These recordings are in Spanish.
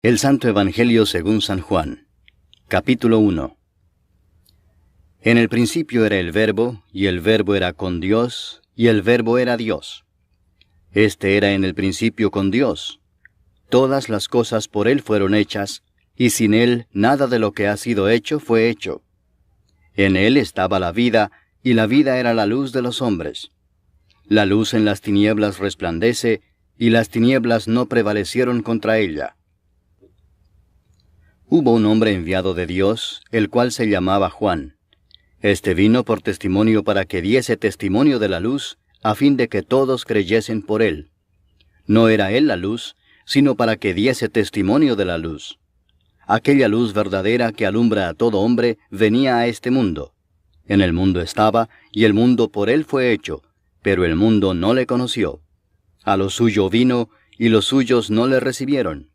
El Santo Evangelio según San Juan. Capítulo 1. En el principio era el Verbo, y el Verbo era con Dios, y el Verbo era Dios. Este era en el principio con Dios. Todas las cosas por Él fueron hechas, y sin Él nada de lo que ha sido hecho fue hecho. En Él estaba la vida, y la vida era la luz de los hombres. La luz en las tinieblas resplandece, y las tinieblas no prevalecieron contra ella. Hubo un hombre enviado de Dios, el cual se llamaba Juan. Este vino por testimonio para que diese testimonio de la luz, a fin de que todos creyesen por él. No era él la luz, sino para que diese testimonio de la luz. Aquella luz verdadera que alumbra a todo hombre venía a este mundo. En el mundo estaba, y el mundo por él fue hecho, pero el mundo no le conoció. A lo suyo vino, y los suyos no le recibieron.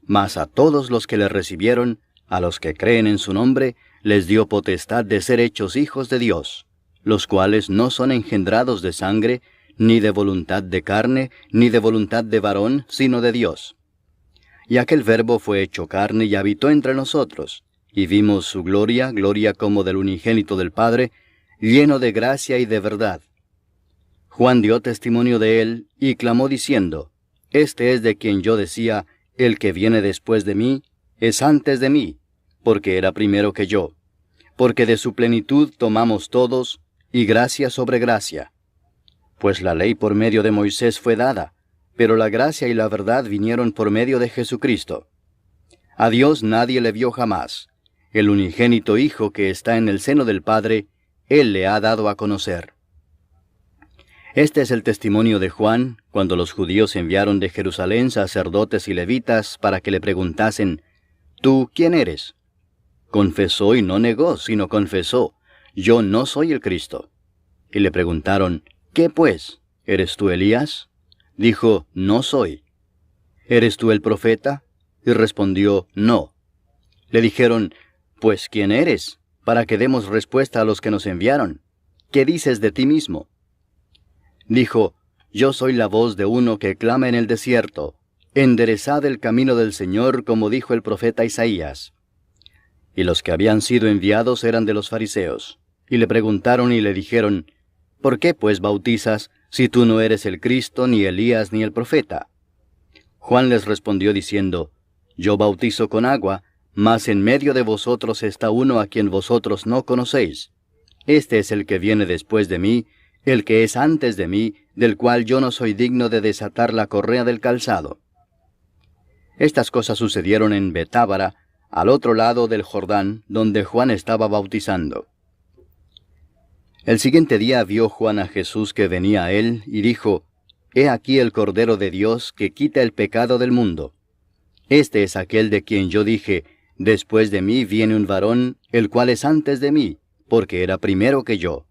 Mas a todos los que le recibieron, a los que creen en su nombre, les dio potestad de ser hechos hijos de Dios, los cuales no son engendrados de sangre, ni de voluntad de carne, ni de voluntad de varón, sino de Dios. Y aquel Verbo fue hecho carne y habitó entre nosotros, y vimos su gloria, gloria como del unigénito del Padre, lleno de gracia y de verdad. Juan dio testimonio de él, y clamó diciendo, Este es de quien yo decía, el que viene después de mí, es antes de mí, porque era primero que yo. Porque de su plenitud tomamos todos, y gracia sobre gracia. Pues la ley por medio de Moisés fue dada, pero la gracia y la verdad vinieron por medio de Jesucristo. A Dios nadie le vio jamás. El unigénito Hijo que está en el seno del Padre, Él le ha dado a conocer. Este es el testimonio de Juan, cuando los judíos enviaron de Jerusalén sacerdotes y levitas para que le preguntasen, ¿Tú quién eres? Confesó y no negó, sino confesó, Yo no soy el Cristo. Y le preguntaron, ¿Qué pues? ¿Eres tú Elías? Dijo, No soy. ¿Eres tú el profeta? Y respondió, No. Le dijeron, Pues ¿quién eres? Para que demos respuesta a los que nos enviaron. ¿Qué dices de ti mismo? Dijo, Yo soy la voz de uno que clama en el desierto, enderezad el camino del Señor, como dijo el profeta Isaías. Y los que habían sido enviados eran de los fariseos, y le preguntaron y le dijeron, ¿Por qué pues bautizas, si tú no eres el Cristo, ni Elías, ni el profeta? Juan les respondió diciendo, Yo bautizo con agua, mas en medio de vosotros está uno a quien vosotros no conocéis. Este es el que viene después de mí, el que es antes de mí, del cual yo no soy digno de desatar la correa del calzado. Estas cosas sucedieron en Betábara, al otro lado del Jordán, donde Juan estaba bautizando. El siguiente día vio Juan a Jesús que venía a él, y dijo, He aquí el Cordero de Dios que quita el pecado del mundo. Este es aquel de quien yo dije, Después de mí viene un varón, el cual es antes de mí, porque era primero que yo.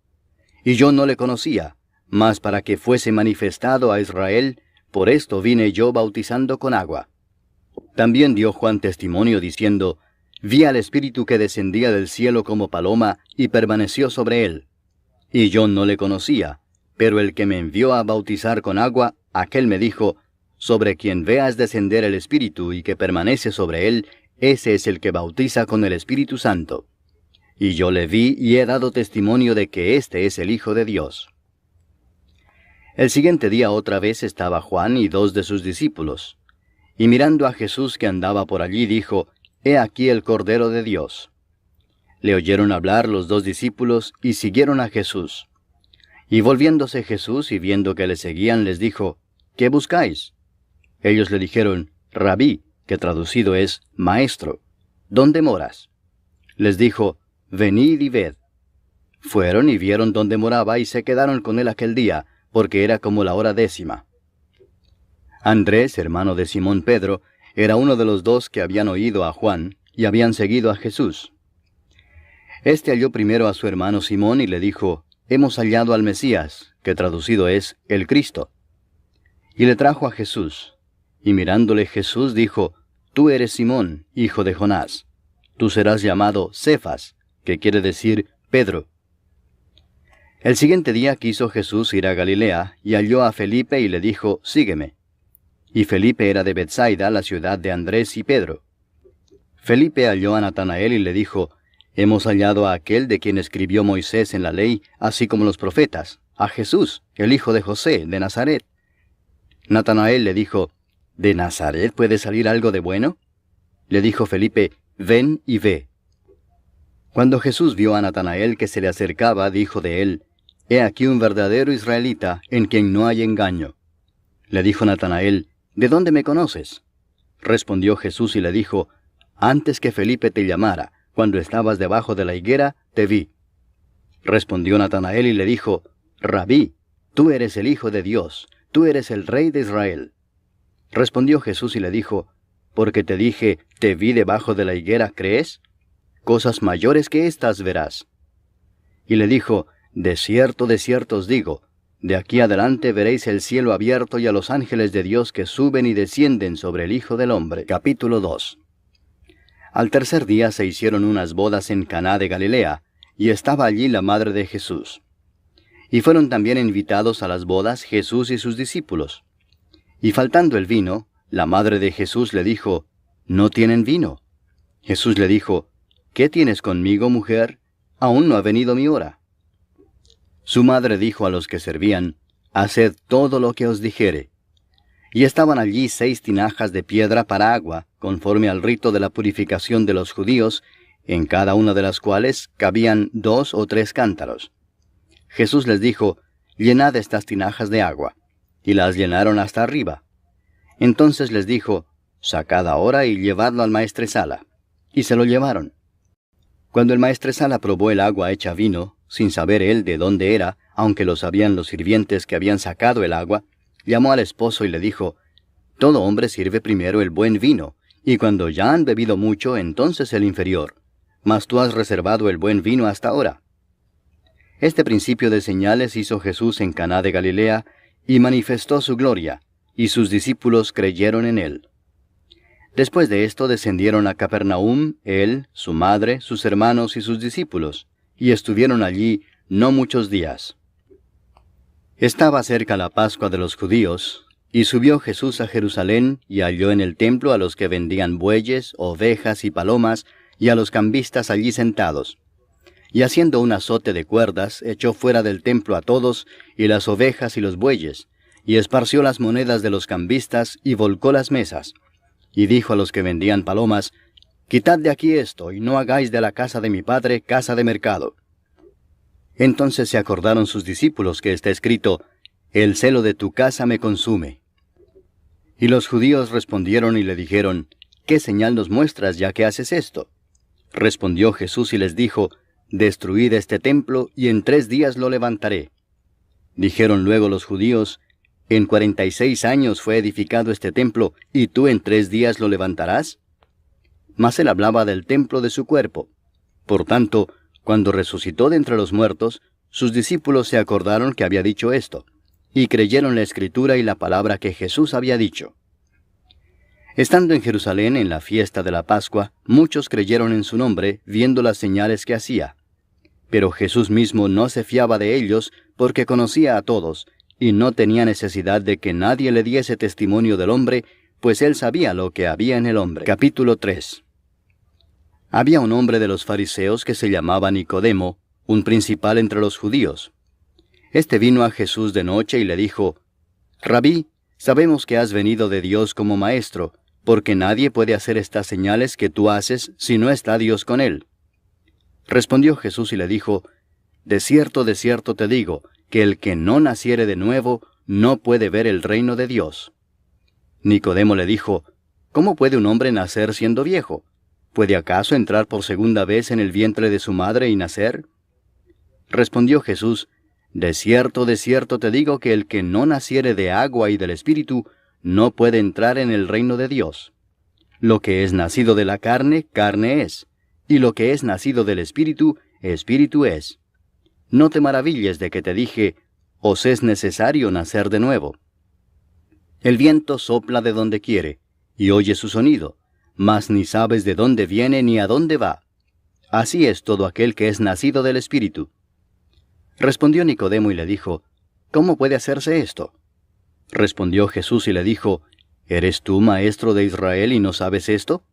Y yo no le conocía, mas para que fuese manifestado a Israel, por esto vine yo bautizando con agua. También dio Juan testimonio diciendo, Vi al Espíritu que descendía del cielo como paloma, y permaneció sobre él. Y yo no le conocía, pero el que me envió a bautizar con agua, aquel me dijo, Sobre quien veas descender el Espíritu y que permanece sobre él, ese es el que bautiza con el Espíritu Santo. Y yo le vi y he dado testimonio de que este es el Hijo de Dios. El siguiente día otra vez estaba Juan y 2 de sus discípulos. Y mirando a Jesús que andaba por allí, dijo, He aquí el Cordero de Dios. Le oyeron hablar los 2 discípulos y siguieron a Jesús. Y volviéndose Jesús y viendo que le seguían, les dijo, ¿Qué buscáis? Ellos le dijeron, Rabí, que traducido es Maestro, ¿dónde moras? Les dijo, Venid y ved. Fueron y vieron dónde moraba y se quedaron con él aquel día, porque era como la hora 10. Andrés, hermano de Simón Pedro, era uno de los 2 que habían oído a Juan y habían seguido a Jesús. Este halló primero a su hermano Simón y le dijo, Hemos hallado al Mesías, que traducido es el Cristo. Y le trajo a Jesús. Y mirándole Jesús dijo, Tú eres Simón, hijo de Jonás. Tú serás llamado Cefas, que quiere decir Pedro. El siguiente día quiso Jesús ir a Galilea, y halló a Felipe y le dijo, Sígueme. y Felipe era de Betsaida, la ciudad de Andrés y Pedro. Felipe halló a Natanael y le dijo, Hemos hallado a aquel de quien escribió Moisés en la ley, así como los profetas, a Jesús, el hijo de José, de Nazaret. Natanael le dijo, ¿De Nazaret puede salir algo de bueno? Le dijo Felipe, Ven y ve. Cuando Jesús vio a Natanael que se le acercaba, dijo de él, He aquí un verdadero israelita, en quien no hay engaño. Le dijo Natanael, ¿De dónde me conoces? Respondió Jesús y le dijo, Antes que Felipe te llamara, cuando estabas debajo de la higuera, te vi. Respondió Natanael y le dijo, Rabí, tú eres el Hijo de Dios, tú eres el Rey de Israel. Respondió Jesús y le dijo, Porque te dije, te vi debajo de la higuera, ¿crees? Cosas mayores que estas verás. Y le dijo, de cierto os digo, de aquí adelante veréis el cielo abierto y a los ángeles de Dios que suben y descienden sobre el Hijo del Hombre. Capítulo 2. Al tercer día se hicieron unas bodas en Caná de Galilea, y estaba allí la madre de Jesús. Y fueron también invitados a las bodas Jesús y sus discípulos. Y faltando el vino, la madre de Jesús le dijo, ¿No tienen vino? Jesús le dijo, ¿Qué tienes conmigo, mujer? Aún no ha venido mi hora. Su madre dijo a los que servían, Haced todo lo que os dijere. Y estaban allí 6 tinajas de piedra para agua, conforme al rito de la purificación de los judíos, en cada una de las cuales cabían 2 o 3 cántaros. Jesús les dijo, Llenad estas tinajas de agua. Y las llenaron hasta arriba. Entonces les dijo, Sacad ahora y llevadlo al maestresala. Y se lo llevaron. Cuando el maestresala probó el agua hecha vino, sin saber él de dónde era, aunque lo sabían los sirvientes que habían sacado el agua, llamó al esposo y le dijo, Todo hombre sirve primero el buen vino, y cuando ya han bebido mucho, entonces el inferior. Mas tú has reservado el buen vino hasta ahora. Este principio de señales hizo Jesús en Caná de Galilea, y manifestó su gloria, y sus discípulos creyeron en él. Después de esto descendieron a Capernaum, él, su madre, sus hermanos y sus discípulos, y estuvieron allí no muchos días. Estaba cerca la Pascua de los judíos, y subió Jesús a Jerusalén, y halló en el templo a los que vendían bueyes, ovejas y palomas, y a los cambistas allí sentados. Y haciendo un azote de cuerdas, echó fuera del templo a todos, y las ovejas y los bueyes, y esparció las monedas de los cambistas, y volcó las mesas. Y dijo a los que vendían palomas, Quitad de aquí esto, y no hagáis de la casa de mi padre casa de mercado. Entonces se acordaron sus discípulos que está escrito, El celo de tu casa me consume. Y los judíos respondieron y le dijeron, ¿Qué señal nos muestras ya que haces esto? Respondió Jesús y les dijo, Destruid este templo, y en 3 días lo levantaré. Dijeron luego los judíos, ¿En 46 años fue edificado este templo, y tú en 3 días lo levantarás? Mas él hablaba del templo de su cuerpo. Por tanto, cuando resucitó de entre los muertos, sus discípulos se acordaron que había dicho esto, y creyeron la Escritura y la palabra que Jesús había dicho. Estando en Jerusalén en la fiesta de la Pascua, muchos creyeron en su nombre, viendo las señales que hacía. Pero Jesús mismo no se fiaba de ellos, porque conocía a todos, y no tenía necesidad de que nadie le diese testimonio del hombre, pues él sabía lo que había en el hombre. Capítulo 3. Había un hombre de los fariseos que se llamaba Nicodemo, un principal entre los judíos. Este vino a Jesús de noche y le dijo, Rabí, sabemos que has venido de Dios como maestro, porque nadie puede hacer estas señales que tú haces si no está Dios con él. Respondió Jesús y le dijo, de cierto te digo, que el que no naciere de nuevo no puede ver el reino de Dios. Nicodemo le dijo, ¿cómo puede un hombre nacer siendo viejo? ¿Puede acaso entrar por segunda vez en el vientre de su madre y nacer? Respondió Jesús, de cierto te digo que el que no naciere de agua y del Espíritu no puede entrar en el reino de Dios. Lo que es nacido de la carne, carne es, y lo que es nacido del Espíritu, Espíritu es. No te maravilles de que te dije, os es necesario nacer de nuevo. El viento sopla de donde quiere, y oye su sonido, mas ni sabes de dónde viene ni a dónde va. Así es todo aquel que es nacido del Espíritu. Respondió Nicodemo y le dijo, ¿cómo puede hacerse esto? Respondió Jesús y le dijo, ¿Eres tú maestro de Israel y no sabes esto?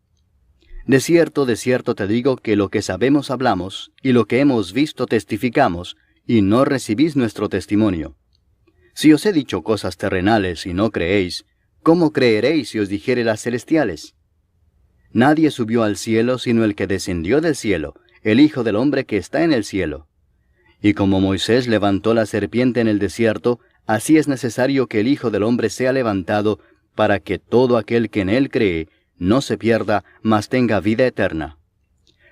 De cierto te digo que lo que sabemos hablamos, y lo que hemos visto testificamos, y no recibís nuestro testimonio. Si os he dicho cosas terrenales y no creéis, ¿cómo creeréis si os dijere las celestiales? Nadie subió al cielo sino el que descendió del cielo, el Hijo del Hombre que está en el cielo. Y como Moisés levantó la serpiente en el desierto, así es necesario que el Hijo del Hombre sea levantado, para que todo aquel que en él cree no se pierda, mas tenga vida eterna.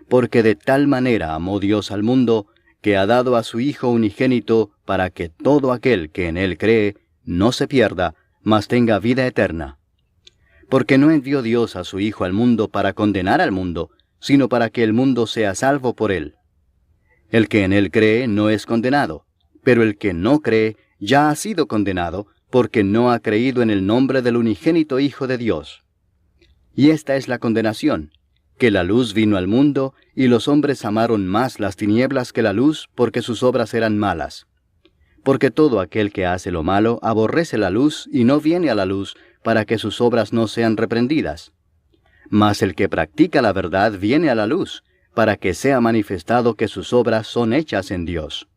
Porque de tal manera amó Dios al mundo, que ha dado a su Hijo unigénito, para que todo aquel que en él cree no se pierda, mas tenga vida eterna. Porque no envió Dios a su Hijo al mundo para condenar al mundo, sino para que el mundo sea salvo por él. El que en él cree no es condenado, pero el que no cree ya ha sido condenado, porque no ha creído en el nombre del unigénito Hijo de Dios. Y esta es la condenación, que la luz vino al mundo, y los hombres amaron más las tinieblas que la luz, porque sus obras eran malas. Porque todo aquel que hace lo malo aborrece la luz, y no viene a la luz, para que sus obras no sean reprendidas. Mas el que practica la verdad viene a la luz, para que sea manifestado que sus obras son hechas en Dios.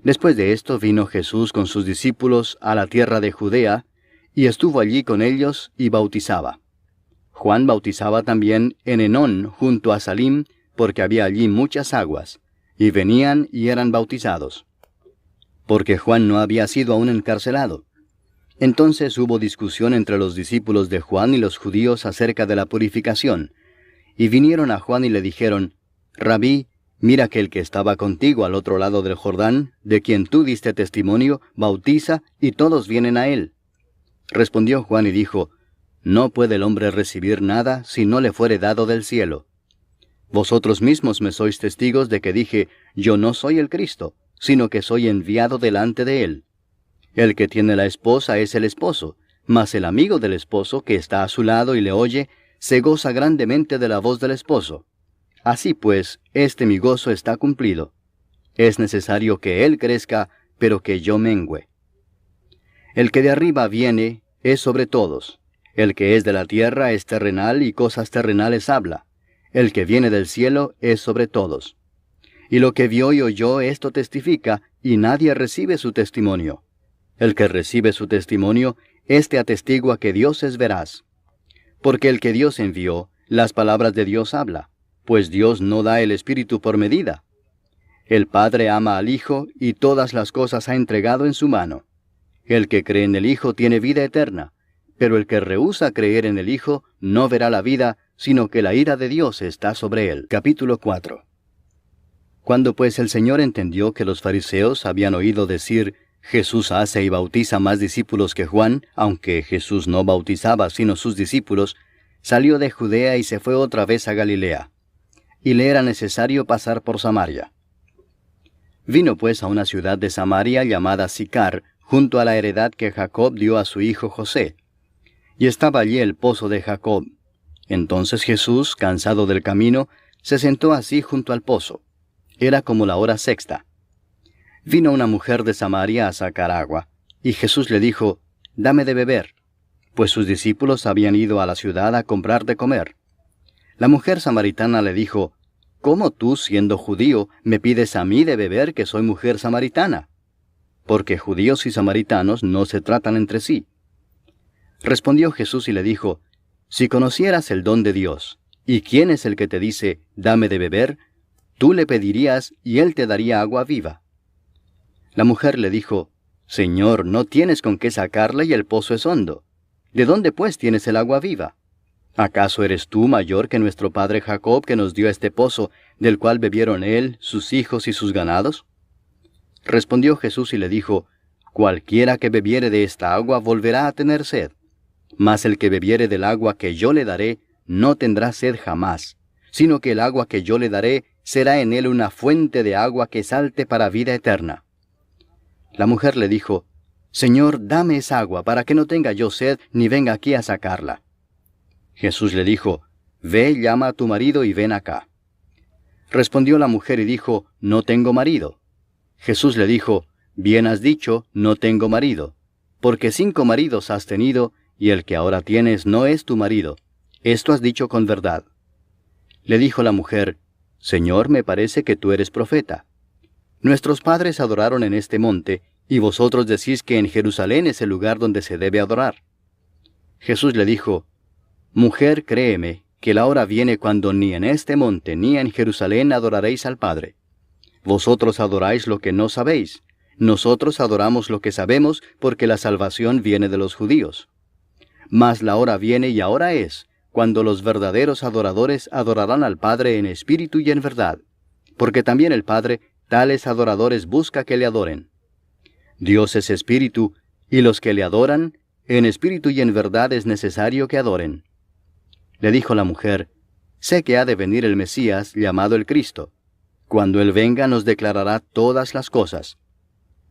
Después de esto vino Jesús con sus discípulos a la tierra de Judea, y estuvo allí con ellos y bautizaba. Juan bautizaba también en Enón junto a Salim, porque había allí muchas aguas, y venían y eran bautizados. Porque Juan no había sido aún encarcelado. Entonces hubo discusión entre los discípulos de Juan y los judíos acerca de la purificación, y vinieron a Juan y le dijeron, Rabí, mira que el que estaba contigo al otro lado del Jordán, de quien tú diste testimonio, bautiza, y todos vienen a él. Respondió Juan y dijo, No puede el hombre recibir nada si no le fuere dado del cielo. Vosotros mismos me sois testigos de que dije, Yo no soy el Cristo, sino que soy enviado delante de él. El que tiene la esposa es el esposo, mas el amigo del esposo que está a su lado y le oye, se goza grandemente de la voz del esposo. Así pues, este mi gozo está cumplido. Es necesario que él crezca, pero que yo mengüe. El que de arriba viene es sobre todos. El que es de la tierra es terrenal y cosas terrenales habla. El que viene del cielo es sobre todos. Y lo que vio y oyó esto testifica, y nadie recibe su testimonio. El que recibe su testimonio, éste atestigua que Dios es veraz. Porque el que Dios envió, las palabras de Dios habla, pues Dios no da el Espíritu por medida. El Padre ama al Hijo, y todas las cosas ha entregado en su mano. El que cree en el Hijo tiene vida eterna, pero el que rehúsa creer en el Hijo no verá la vida, sino que la ira de Dios está sobre él. Capítulo 4. Cuando pues el Señor entendió que los fariseos habían oído decir, Jesús hace y bautiza más discípulos que Juan, aunque Jesús no bautizaba sino sus discípulos, salió de Judea y se fue otra vez a Galilea. Y le era necesario pasar por Samaria. Vino pues a una ciudad de Samaria llamada Sicar, junto a la heredad que Jacob dio a su hijo José. Y estaba allí el pozo de Jacob. Entonces Jesús, cansado del camino, se sentó así junto al pozo. Era como la hora sexta. Vino una mujer de Samaria a sacar agua, y Jesús le dijo, Dame de beber, pues sus discípulos habían ido a la ciudad a comprar de comer. La mujer samaritana le dijo, ¿Cómo tú, siendo judío, me pides a mí de beber que soy mujer samaritana? Porque judíos y samaritanos no se tratan entre sí. Respondió Jesús y le dijo, Si conocieras el don de Dios, y quién es el que te dice, Dame de beber, tú le pedirías y él te daría agua viva. La mujer le dijo, Señor, no tienes con qué sacarla y el pozo es hondo. ¿De dónde pues tienes el agua viva? ¿Acaso eres tú mayor que nuestro padre Jacob, que nos dio este pozo, del cual bebieron él, sus hijos y sus ganados? Respondió Jesús y le dijo, Cualquiera que bebiere de esta agua volverá a tener sed, mas el que bebiere del agua que yo le daré no tendrá sed jamás, sino que el agua que yo le daré será en él una fuente de agua que salte para vida eterna. La mujer le dijo, Señor, dame esa agua para que no tenga yo sed ni venga aquí a sacarla. Jesús le dijo, Ve, llama a tu marido y ven acá. Respondió la mujer y dijo, No tengo marido. Jesús le dijo, Bien has dicho, no tengo marido, porque 5 maridos has tenido, y el que ahora tienes no es tu marido. Esto has dicho con verdad. Le dijo la mujer, Señor, me parece que tú eres profeta. Nuestros padres adoraron en este monte, y vosotros decís que en Jerusalén es el lugar donde se debe adorar. Jesús le dijo, Mujer, créeme, que la hora viene cuando ni en este monte ni en Jerusalén adoraréis al Padre. Vosotros adoráis lo que no sabéis. Nosotros adoramos lo que sabemos, porque la salvación viene de los judíos. Mas la hora viene y ahora es, cuando los verdaderos adoradores adorarán al Padre en espíritu y en verdad, porque también el Padre tales adoradores busca que le adoren. Dios es espíritu, y los que le adoran, en espíritu y en verdad es necesario que adoren. Le dijo la mujer, Sé que ha de venir el Mesías, llamado el Cristo. Cuando Él venga nos declarará todas las cosas.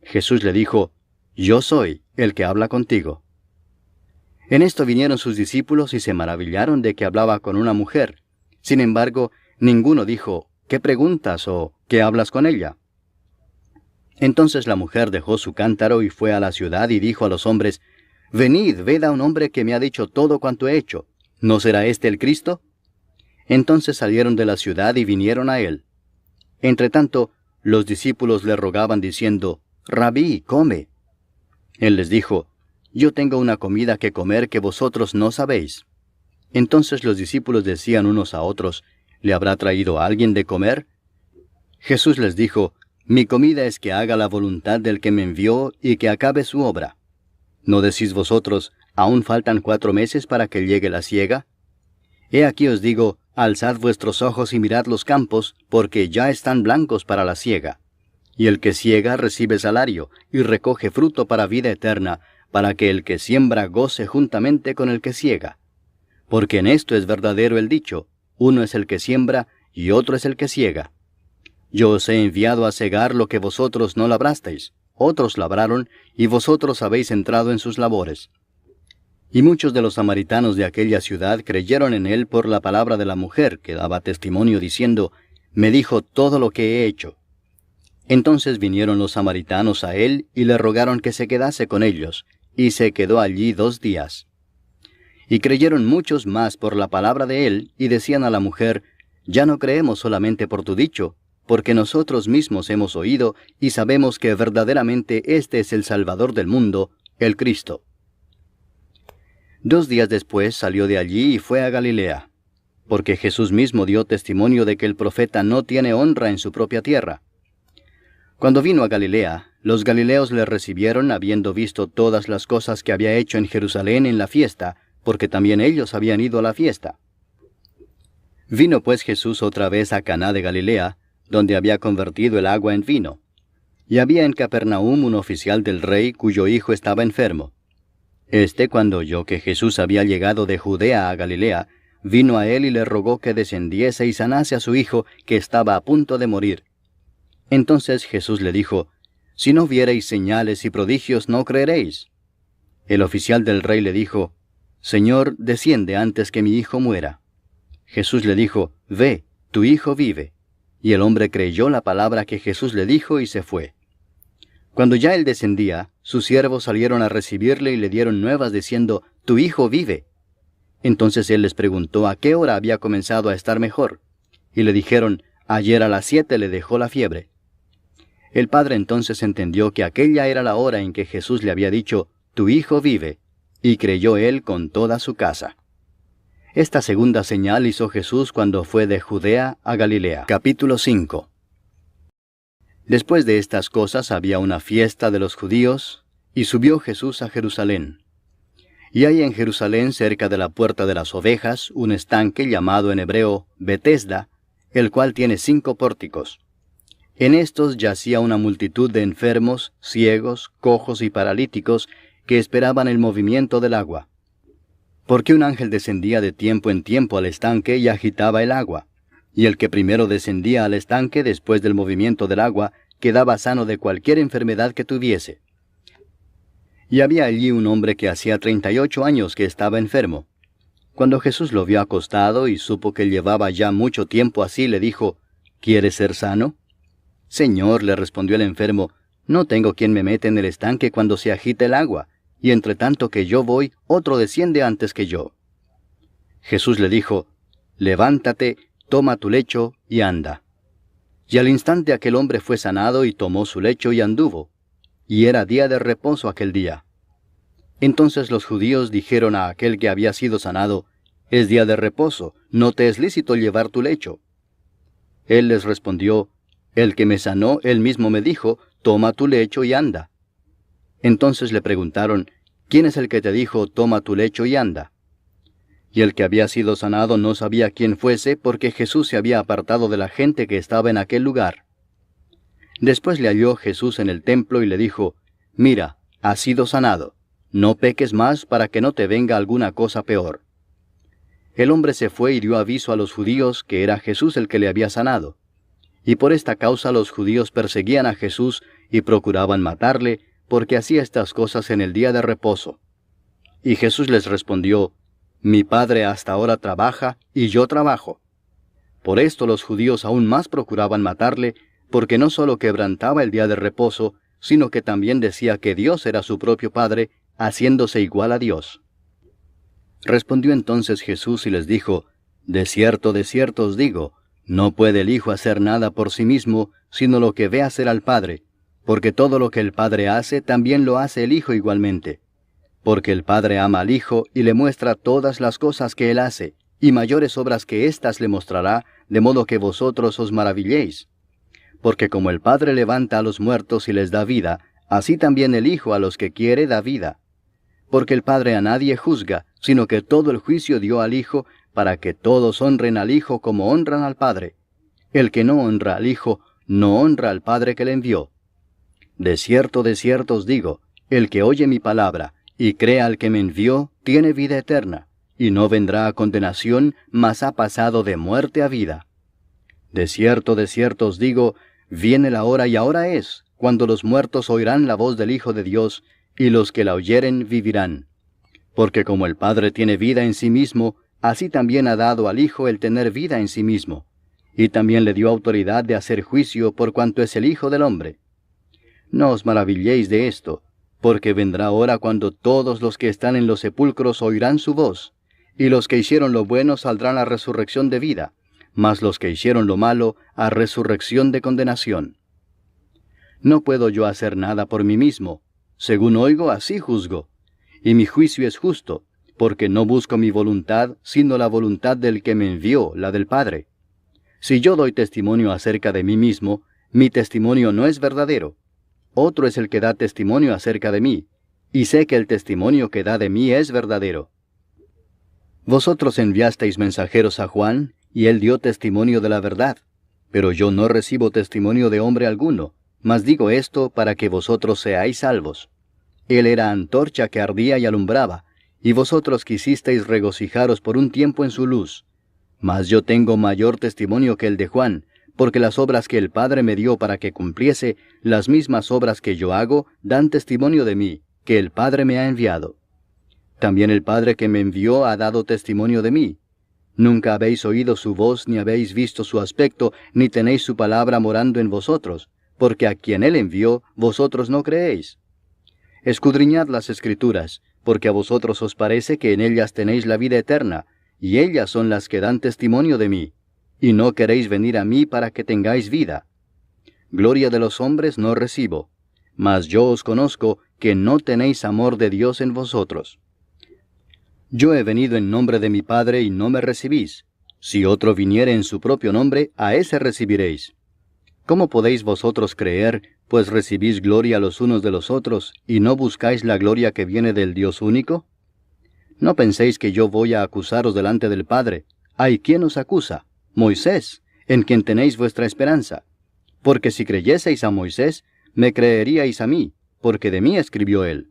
Jesús le dijo, Yo soy el que habla contigo. En esto vinieron sus discípulos y se maravillaron de que hablaba con una mujer. Sin embargo, ninguno dijo, ¿qué preguntas o qué hablas con ella? Entonces la mujer dejó su cántaro y fue a la ciudad y dijo a los hombres, Venid, ved a un hombre que me ha dicho todo cuanto he hecho. ¿No será este el Cristo? Entonces salieron de la ciudad y vinieron a él. Entretanto, los discípulos le rogaban diciendo, Rabí, come. Él les dijo, Yo tengo una comida que comer que vosotros no sabéis. Entonces los discípulos decían unos a otros, ¿le habrá traído alguien de comer? Jesús les dijo, Mi comida es que haga la voluntad del que me envió y que acabe su obra. ¿No decís vosotros, aún faltan 4 meses para que llegue la siega? He aquí os digo, alzad vuestros ojos y mirad los campos, porque ya están blancos para la siega. Y el que siega recibe salario, y recoge fruto para vida eterna, para que el que siembra goce juntamente con el que siega. Porque en esto es verdadero el dicho, uno es el que siembra, y otro es el que siega. Yo os he enviado a segar lo que vosotros no labrasteis, otros labraron, y vosotros habéis entrado en sus labores. Y muchos de los samaritanos de aquella ciudad creyeron en él por la palabra de la mujer, que daba testimonio diciendo, Me dijo todo lo que he hecho. Entonces vinieron los samaritanos a él y le rogaron que se quedase con ellos, y se quedó allí 2 días. Y creyeron muchos más por la palabra de él, y decían a la mujer, Ya no creemos solamente por tu dicho, porque nosotros mismos hemos oído y sabemos que verdaderamente este es el Salvador del mundo, el Cristo. 2 días después salió de allí y fue a Galilea, porque Jesús mismo dio testimonio de que el profeta no tiene honra en su propia tierra. Cuando vino a Galilea, los galileos le recibieron habiendo visto todas las cosas que había hecho en Jerusalén en la fiesta, porque también ellos habían ido a la fiesta. Vino pues Jesús otra vez a Caná de Galilea, donde había convertido el agua en vino. Y había en Capernaum un oficial del rey cuyo hijo estaba enfermo. Cuando oyó que Jesús había llegado de Judea a Galilea, vino a él y le rogó que descendiese y sanase a su hijo, que estaba a punto de morir. Entonces Jesús le dijo, Si no viereis señales y prodigios, no creeréis. El oficial del rey le dijo, Señor, desciende antes que mi hijo muera. Jesús le dijo, Ve, tu hijo vive. Y el hombre creyó la palabra que Jesús le dijo y se fue. Cuando ya él descendía, sus siervos salieron a recibirle y le dieron nuevas diciendo, Tu hijo vive. Entonces él les preguntó a qué hora había comenzado a estar mejor. Y le dijeron, Ayer a las 7 le dejó la fiebre. El padre entonces entendió que aquella era la hora en que Jesús le había dicho, Tu hijo vive, y creyó él con toda su casa. Esta segunda señal hizo Jesús cuando fue de Judea a Galilea. Capítulo 5. Después de estas cosas había una fiesta de los judíos, y subió Jesús a Jerusalén. Y hay en Jerusalén, cerca de la puerta de las ovejas, un estanque llamado en hebreo Betesda, el cual tiene 5 pórticos. En estos yacía una multitud de enfermos, ciegos, cojos y paralíticos, que esperaban el movimiento del agua. Porque un ángel descendía de tiempo en tiempo al estanque y agitaba el agua. Y el que primero descendía al estanque después del movimiento del agua, quedaba sano de cualquier enfermedad que tuviese. Y había allí un hombre que hacía 38 años que estaba enfermo. Cuando Jesús lo vio acostado y supo que llevaba ya mucho tiempo así, le dijo, ¿Quieres ser sano? Señor, le respondió el enfermo, no tengo quien me meta en el estanque cuando se agita el agua, y entre tanto que yo voy, otro desciende antes que yo. Jesús le dijo, levántate, toma tu lecho y anda. Y al instante aquel hombre fue sanado y tomó su lecho y anduvo. Y era día de reposo aquel día. Entonces los judíos dijeron a aquel que había sido sanado, es día de reposo, no te es lícito llevar tu lecho. Él les respondió, el que me sanó, él mismo me dijo, toma tu lecho y anda. Entonces le preguntaron, ¿quién es el que te dijo, toma tu lecho y anda? Y el que había sido sanado no sabía quién fuese, porque Jesús se había apartado de la gente que estaba en aquel lugar. Después le halló Jesús en el templo y le dijo, mira, has sido sanado, no peques más para que no te venga alguna cosa peor. El hombre se fue y dio aviso a los judíos que era Jesús el que le había sanado. Y por esta causa los judíos perseguían a Jesús y procuraban matarle, porque hacía estas cosas en el día de reposo. Y Jesús les respondió, mi Padre hasta ahora trabaja, y yo trabajo. Por esto los judíos aún más procuraban matarle, porque no solo quebrantaba el día de reposo, sino que también decía que Dios era su propio Padre, haciéndose igual a Dios. Respondió entonces Jesús y les dijo, de cierto os digo, no puede el Hijo hacer nada por sí mismo, sino lo que ve hacer al Padre, porque todo lo que el Padre hace, también lo hace el Hijo igualmente. Porque el Padre ama al Hijo y le muestra todas las cosas que Él hace, y mayores obras que éstas le mostrará, de modo que vosotros os maravilléis. Porque como el Padre levanta a los muertos y les da vida, así también el Hijo a los que quiere da vida. Porque el Padre a nadie juzga, sino que todo el juicio dio al Hijo, para que todos honren al Hijo como honran al Padre. El que no honra al Hijo, no honra al Padre que le envió. De cierto os digo, el que oye mi palabra, y crea al que me envió, tiene vida eterna, y no vendrá a condenación, mas ha pasado de muerte a vida. De cierto os digo, viene la hora y ahora es, cuando los muertos oirán la voz del Hijo de Dios, y los que la oyeren vivirán. Porque como el Padre tiene vida en sí mismo, así también ha dado al Hijo el tener vida en sí mismo, y también le dio autoridad de hacer juicio por cuanto es el Hijo del hombre. No os maravilléis de esto, porque vendrá hora cuando todos los que están en los sepulcros oirán su voz, y los que hicieron lo bueno saldrán a resurrección de vida, mas los que hicieron lo malo a resurrección de condenación. No puedo yo hacer nada por mí mismo, según oigo así juzgo, y mi juicio es justo, porque no busco mi voluntad, sino la voluntad del que me envió, la del Padre. Si yo doy testimonio acerca de mí mismo, mi testimonio no es verdadero. Otro es el que da testimonio acerca de mí, y sé que el testimonio que da de mí es verdadero. Vosotros enviasteis mensajeros a Juan, y él dio testimonio de la verdad, pero yo no recibo testimonio de hombre alguno, mas digo esto para que vosotros seáis salvos. Él era antorcha que ardía y alumbraba, y vosotros quisisteis regocijaros por un tiempo en su luz. Mas yo tengo mayor testimonio que el de Juan, porque las obras que el Padre me dio para que cumpliese, las mismas obras que yo hago, dan testimonio de mí, que el Padre me ha enviado. También el Padre que me envió ha dado testimonio de mí. Nunca habéis oído su voz, ni habéis visto su aspecto, ni tenéis su palabra morando en vosotros, porque a quien él envió, vosotros no creéis. Escudriñad las Escrituras, porque a vosotros os parece que en ellas tenéis la vida eterna, y ellas son las que dan testimonio de mí, y no queréis venir a mí para que tengáis vida. Gloria de los hombres no recibo, mas yo os conozco que no tenéis amor de Dios en vosotros. Yo he venido en nombre de mi Padre y no me recibís. Si otro viniere en su propio nombre, a ese recibiréis. ¿Cómo podéis vosotros creer, pues recibís gloria los unos de los otros, y no buscáis la gloria que viene del Dios único? No penséis que yo voy a acusaros delante del Padre. ¿Hay quien os acusa? Moisés, en quien tenéis vuestra esperanza. Porque si creyeseis a Moisés, me creeríais a mí, porque de mí escribió él.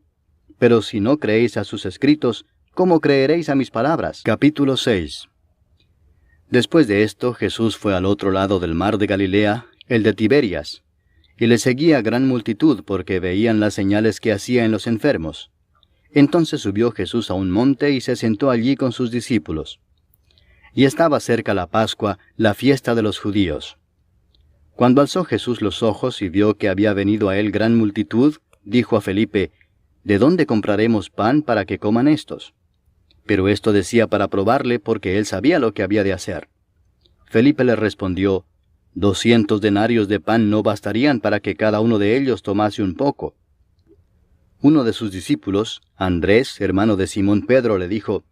Pero si no creéis a sus escritos, ¿cómo creeréis a mis palabras? Capítulo 6. Después de esto, Jesús fue al otro lado del mar de Galilea, el de Tiberias, y le seguía gran multitud porque veían las señales que hacía en los enfermos. Entonces subió Jesús a un monte y se sentó allí con sus discípulos. Y estaba cerca la Pascua, la fiesta de los judíos. Cuando alzó Jesús los ojos y vio que había venido a él gran multitud, dijo a Felipe, ¿de dónde compraremos pan para que coman éstos? Pero esto decía para probarle, porque él sabía lo que había de hacer. Felipe le respondió, 200 denarios de pan no bastarían para que cada uno de ellos tomase un poco. Uno de sus discípulos, Andrés, hermano de Simón Pedro, le dijo,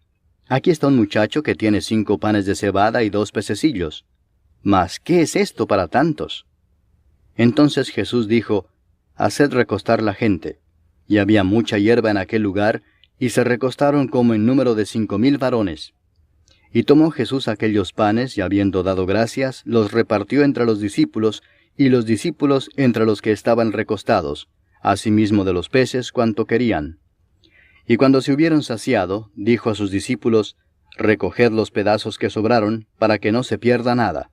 aquí está un muchacho que tiene 5 panes de cebada y 2 pececillos. Mas, ¿qué es esto para tantos? Entonces Jesús dijo, haced recostar la gente. Y había mucha hierba en aquel lugar, y se recostaron como en número de 5,000 varones. Y tomó Jesús aquellos panes, y habiendo dado gracias, los repartió entre los discípulos, y los discípulos entre los que estaban recostados, asimismo de los peces cuanto querían. Y cuando se hubieron saciado, dijo a sus discípulos, recoged los pedazos que sobraron, para que no se pierda nada.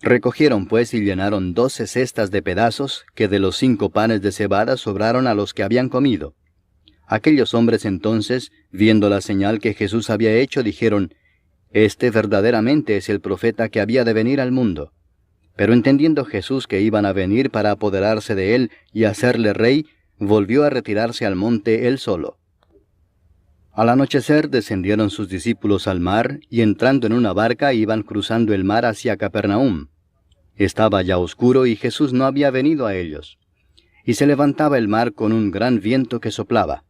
Recogieron pues y llenaron 12 cestas de pedazos, que de los 5 panes de cebada sobraron a los que habían comido. Aquellos hombres entonces, viendo la señal que Jesús había hecho, dijeron, este verdaderamente es el profeta que había de venir al mundo. Pero entendiendo Jesús que iban a venir para apoderarse de él y hacerle rey, volvió a retirarse al monte él solo. Al anochecer descendieron sus discípulos al mar, y entrando en una barca iban cruzando el mar hacia Capernaum. Estaba ya oscuro y Jesús no había venido a ellos. Y se levantaba el mar con un gran viento que soplaba.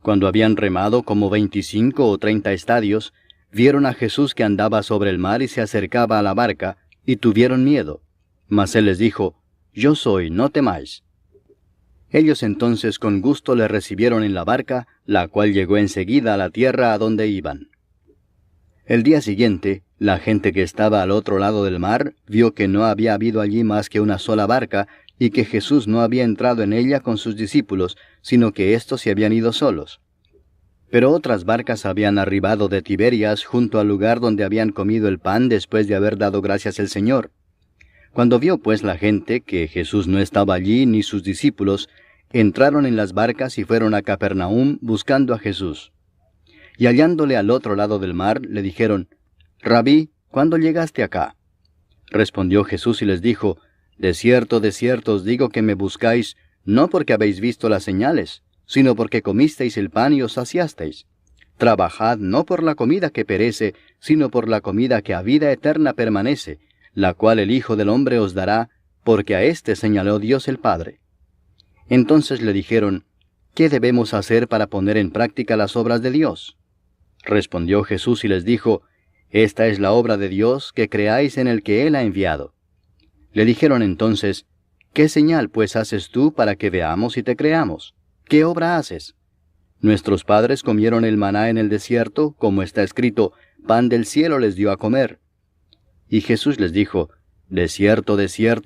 Cuando habían remado como 25 o 30 estadios, vieron a Jesús que andaba sobre el mar y se acercaba a la barca, y tuvieron miedo. Mas él les dijo, yo soy, no temáis. Ellos entonces con gusto le recibieron en la barca, la cual llegó enseguida a la tierra a donde iban. El día siguiente, la gente que estaba al otro lado del mar vio que no había habido allí más que una sola barca, y que Jesús no había entrado en ella con sus discípulos, sino que éstos se habían ido solos. Pero otras barcas habían arribado de Tiberias junto al lugar donde habían comido el pan después de haber dado gracias al Señor. Cuando vio pues la gente que Jesús no estaba allí ni sus discípulos, entraron en las barcas y fueron a Capernaum buscando a Jesús. Y hallándole al otro lado del mar, le dijeron, Rabí, ¿cuándo llegaste acá? Respondió Jesús y les dijo, de cierto os digo que me buscáis, no porque habéis visto las señales, sino porque comisteis el pan y os saciasteis. Trabajad no por la comida que perece, sino por la comida que a vida eterna permanece, la cual el Hijo del Hombre os dará, porque a éste señaló Dios el Padre. Entonces le dijeron, ¿qué debemos hacer para poner en práctica las obras de Dios? Respondió Jesús y les dijo, esta es la obra de Dios, que creáis en el que Él ha enviado. Le dijeron entonces, ¿qué señal pues haces tú para que veamos y te creamos? ¿Qué obra haces? Nuestros padres comieron el maná en el desierto, como está escrito, pan del cielo les dio a comer. Y Jesús les dijo, de cierto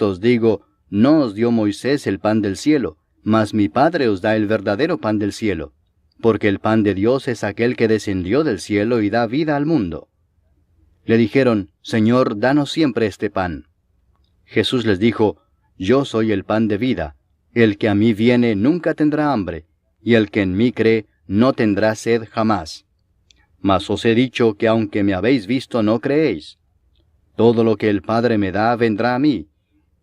os digo, no os dio Moisés el pan del cielo, mas mi Padre os da el verdadero pan del cielo, porque el pan de Dios es aquel que descendió del cielo y da vida al mundo. Le dijeron, Señor, danos siempre este pan. Jesús les dijo, yo soy el pan de vida, el que a mí viene nunca tendrá hambre, y el que en mí cree no tendrá sed jamás. Mas os he dicho que aunque me habéis visto no creéis. Todo lo que el Padre me da vendrá a mí,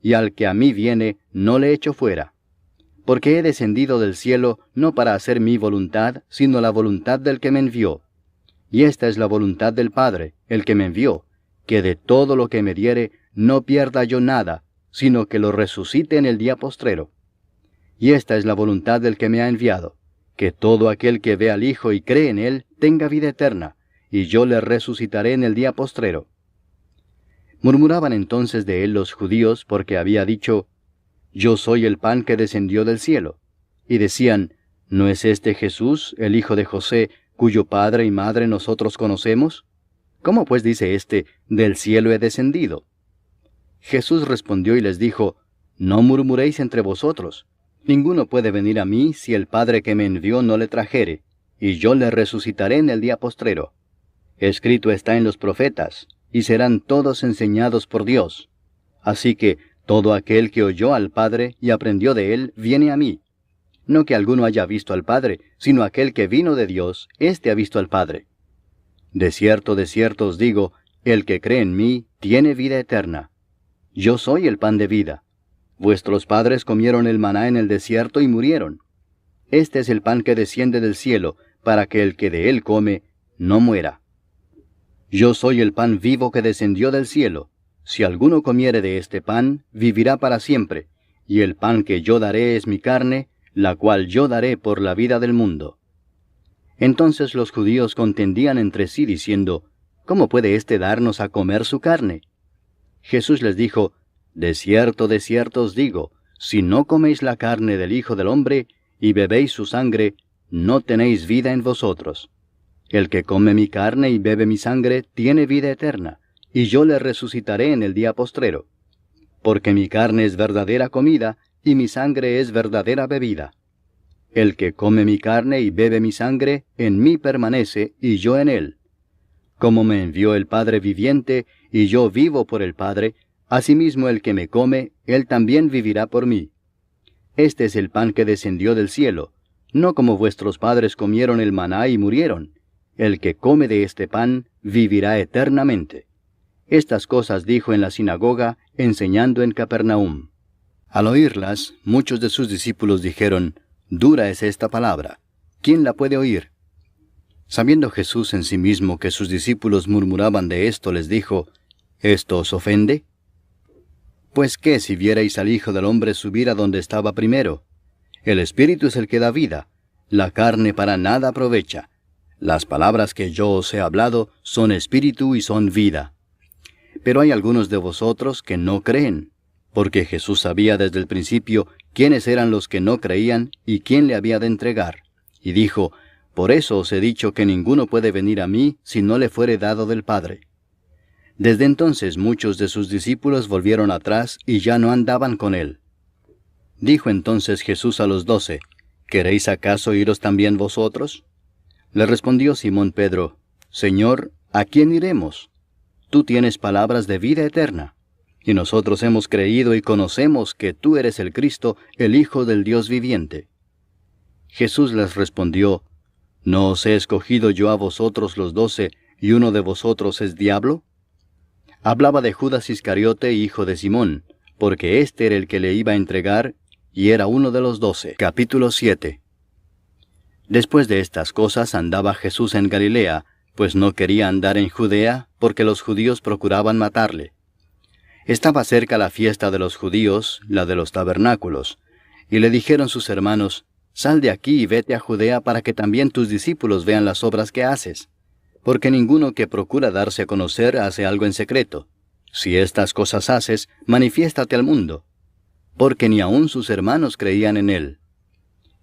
y al que a mí viene no le echo fuera. Porque he descendido del cielo no para hacer mi voluntad, sino la voluntad del que me envió. Y esta es la voluntad del Padre, el que me envió, que de todo lo que me diere no pierda yo nada, sino que lo resucite en el día postrero. Y esta es la voluntad del que me ha enviado, que todo aquel que ve al Hijo y cree en Él tenga vida eterna, y yo le resucitaré en el día postrero. Murmuraban entonces de él los judíos, porque había dicho, yo soy el pan que descendió del cielo. Y decían, ¿no es este Jesús, el hijo de José, cuyo padre y madre nosotros conocemos? ¿Cómo pues dice éste, del cielo he descendido? Jesús respondió y les dijo, no murmuréis entre vosotros. Ninguno puede venir a mí si el Padre que me envió no le trajere, y yo le resucitaré en el día postrero. Escrito está en los profetas, y serán todos enseñados por Dios. Así que todo aquel que oyó al Padre y aprendió de él, viene a mí. No que alguno haya visto al Padre, sino aquel que vino de Dios, éste ha visto al Padre. De cierto os digo, el que cree en mí tiene vida eterna. Yo soy el pan de vida. Vuestros padres comieron el maná en el desierto y murieron. Este es el pan que desciende del cielo, para que el que de él come no muera. Yo soy el pan vivo que descendió del cielo. Si alguno comiere de este pan, vivirá para siempre, y el pan que yo daré es mi carne, la cual yo daré por la vida del mundo. Entonces los judíos contendían entre sí diciendo, ¿cómo puede éste darnos a comer su carne? Jesús les dijo, de cierto os digo, si no coméis la carne del Hijo del Hombre, y bebéis su sangre, no tenéis vida en vosotros. El que come mi carne y bebe mi sangre, tiene vida eterna, y yo le resucitaré en el día postrero. Porque mi carne es verdadera comida, y mi sangre es verdadera bebida. El que come mi carne y bebe mi sangre, en mí permanece, y yo en él. Como me envió el Padre viviente, y yo vivo por el Padre, asimismo el que me come, él también vivirá por mí. Este es el pan que descendió del cielo, no como vuestros padres comieron el maná y murieron. El que come de este pan vivirá eternamente. Estas cosas dijo en la sinagoga, enseñando en Capernaum. Al oírlas, muchos de sus discípulos dijeron, dura es esta palabra, ¿quién la puede oír? Sabiendo Jesús en sí mismo que sus discípulos murmuraban de esto, les dijo, ¿esto os ofende? Pues qué si vierais al Hijo del Hombre subir a donde estaba primero. El Espíritu es el que da vida, la carne para nada aprovecha. Las palabras que yo os he hablado son espíritu y son vida. Pero hay algunos de vosotros que no creen, porque Jesús sabía desde el principio quiénes eran los que no creían y quién le había de entregar. Y dijo, por eso os he dicho que ninguno puede venir a mí si no le fuere dado del Padre. Desde entonces muchos de sus discípulos volvieron atrás y ya no andaban con él. Dijo entonces Jesús a los 12, ¿queréis acaso iros también vosotros? Le respondió Simón Pedro, Señor, ¿a quién iremos? Tú tienes palabras de vida eterna, y nosotros hemos creído y conocemos que tú eres el Cristo, el Hijo del Dios viviente. Jesús les respondió, ¿no os he escogido yo a vosotros los 12, y uno de vosotros es diablo? Hablaba de Judas Iscariote, hijo de Simón, porque éste era el que le iba a entregar, y era uno de los 12. Capítulo 7. Después de estas cosas andaba Jesús en Galilea, pues no quería andar en Judea, porque los judíos procuraban matarle. Estaba cerca la fiesta de los judíos, la de los tabernáculos, y le dijeron sus hermanos, sal de aquí y vete a Judea para que también tus discípulos vean las obras que haces. Porque ninguno que procura darse a conocer hace algo en secreto. Si estas cosas haces, manifiéstate al mundo. Porque ni aun sus hermanos creían en él.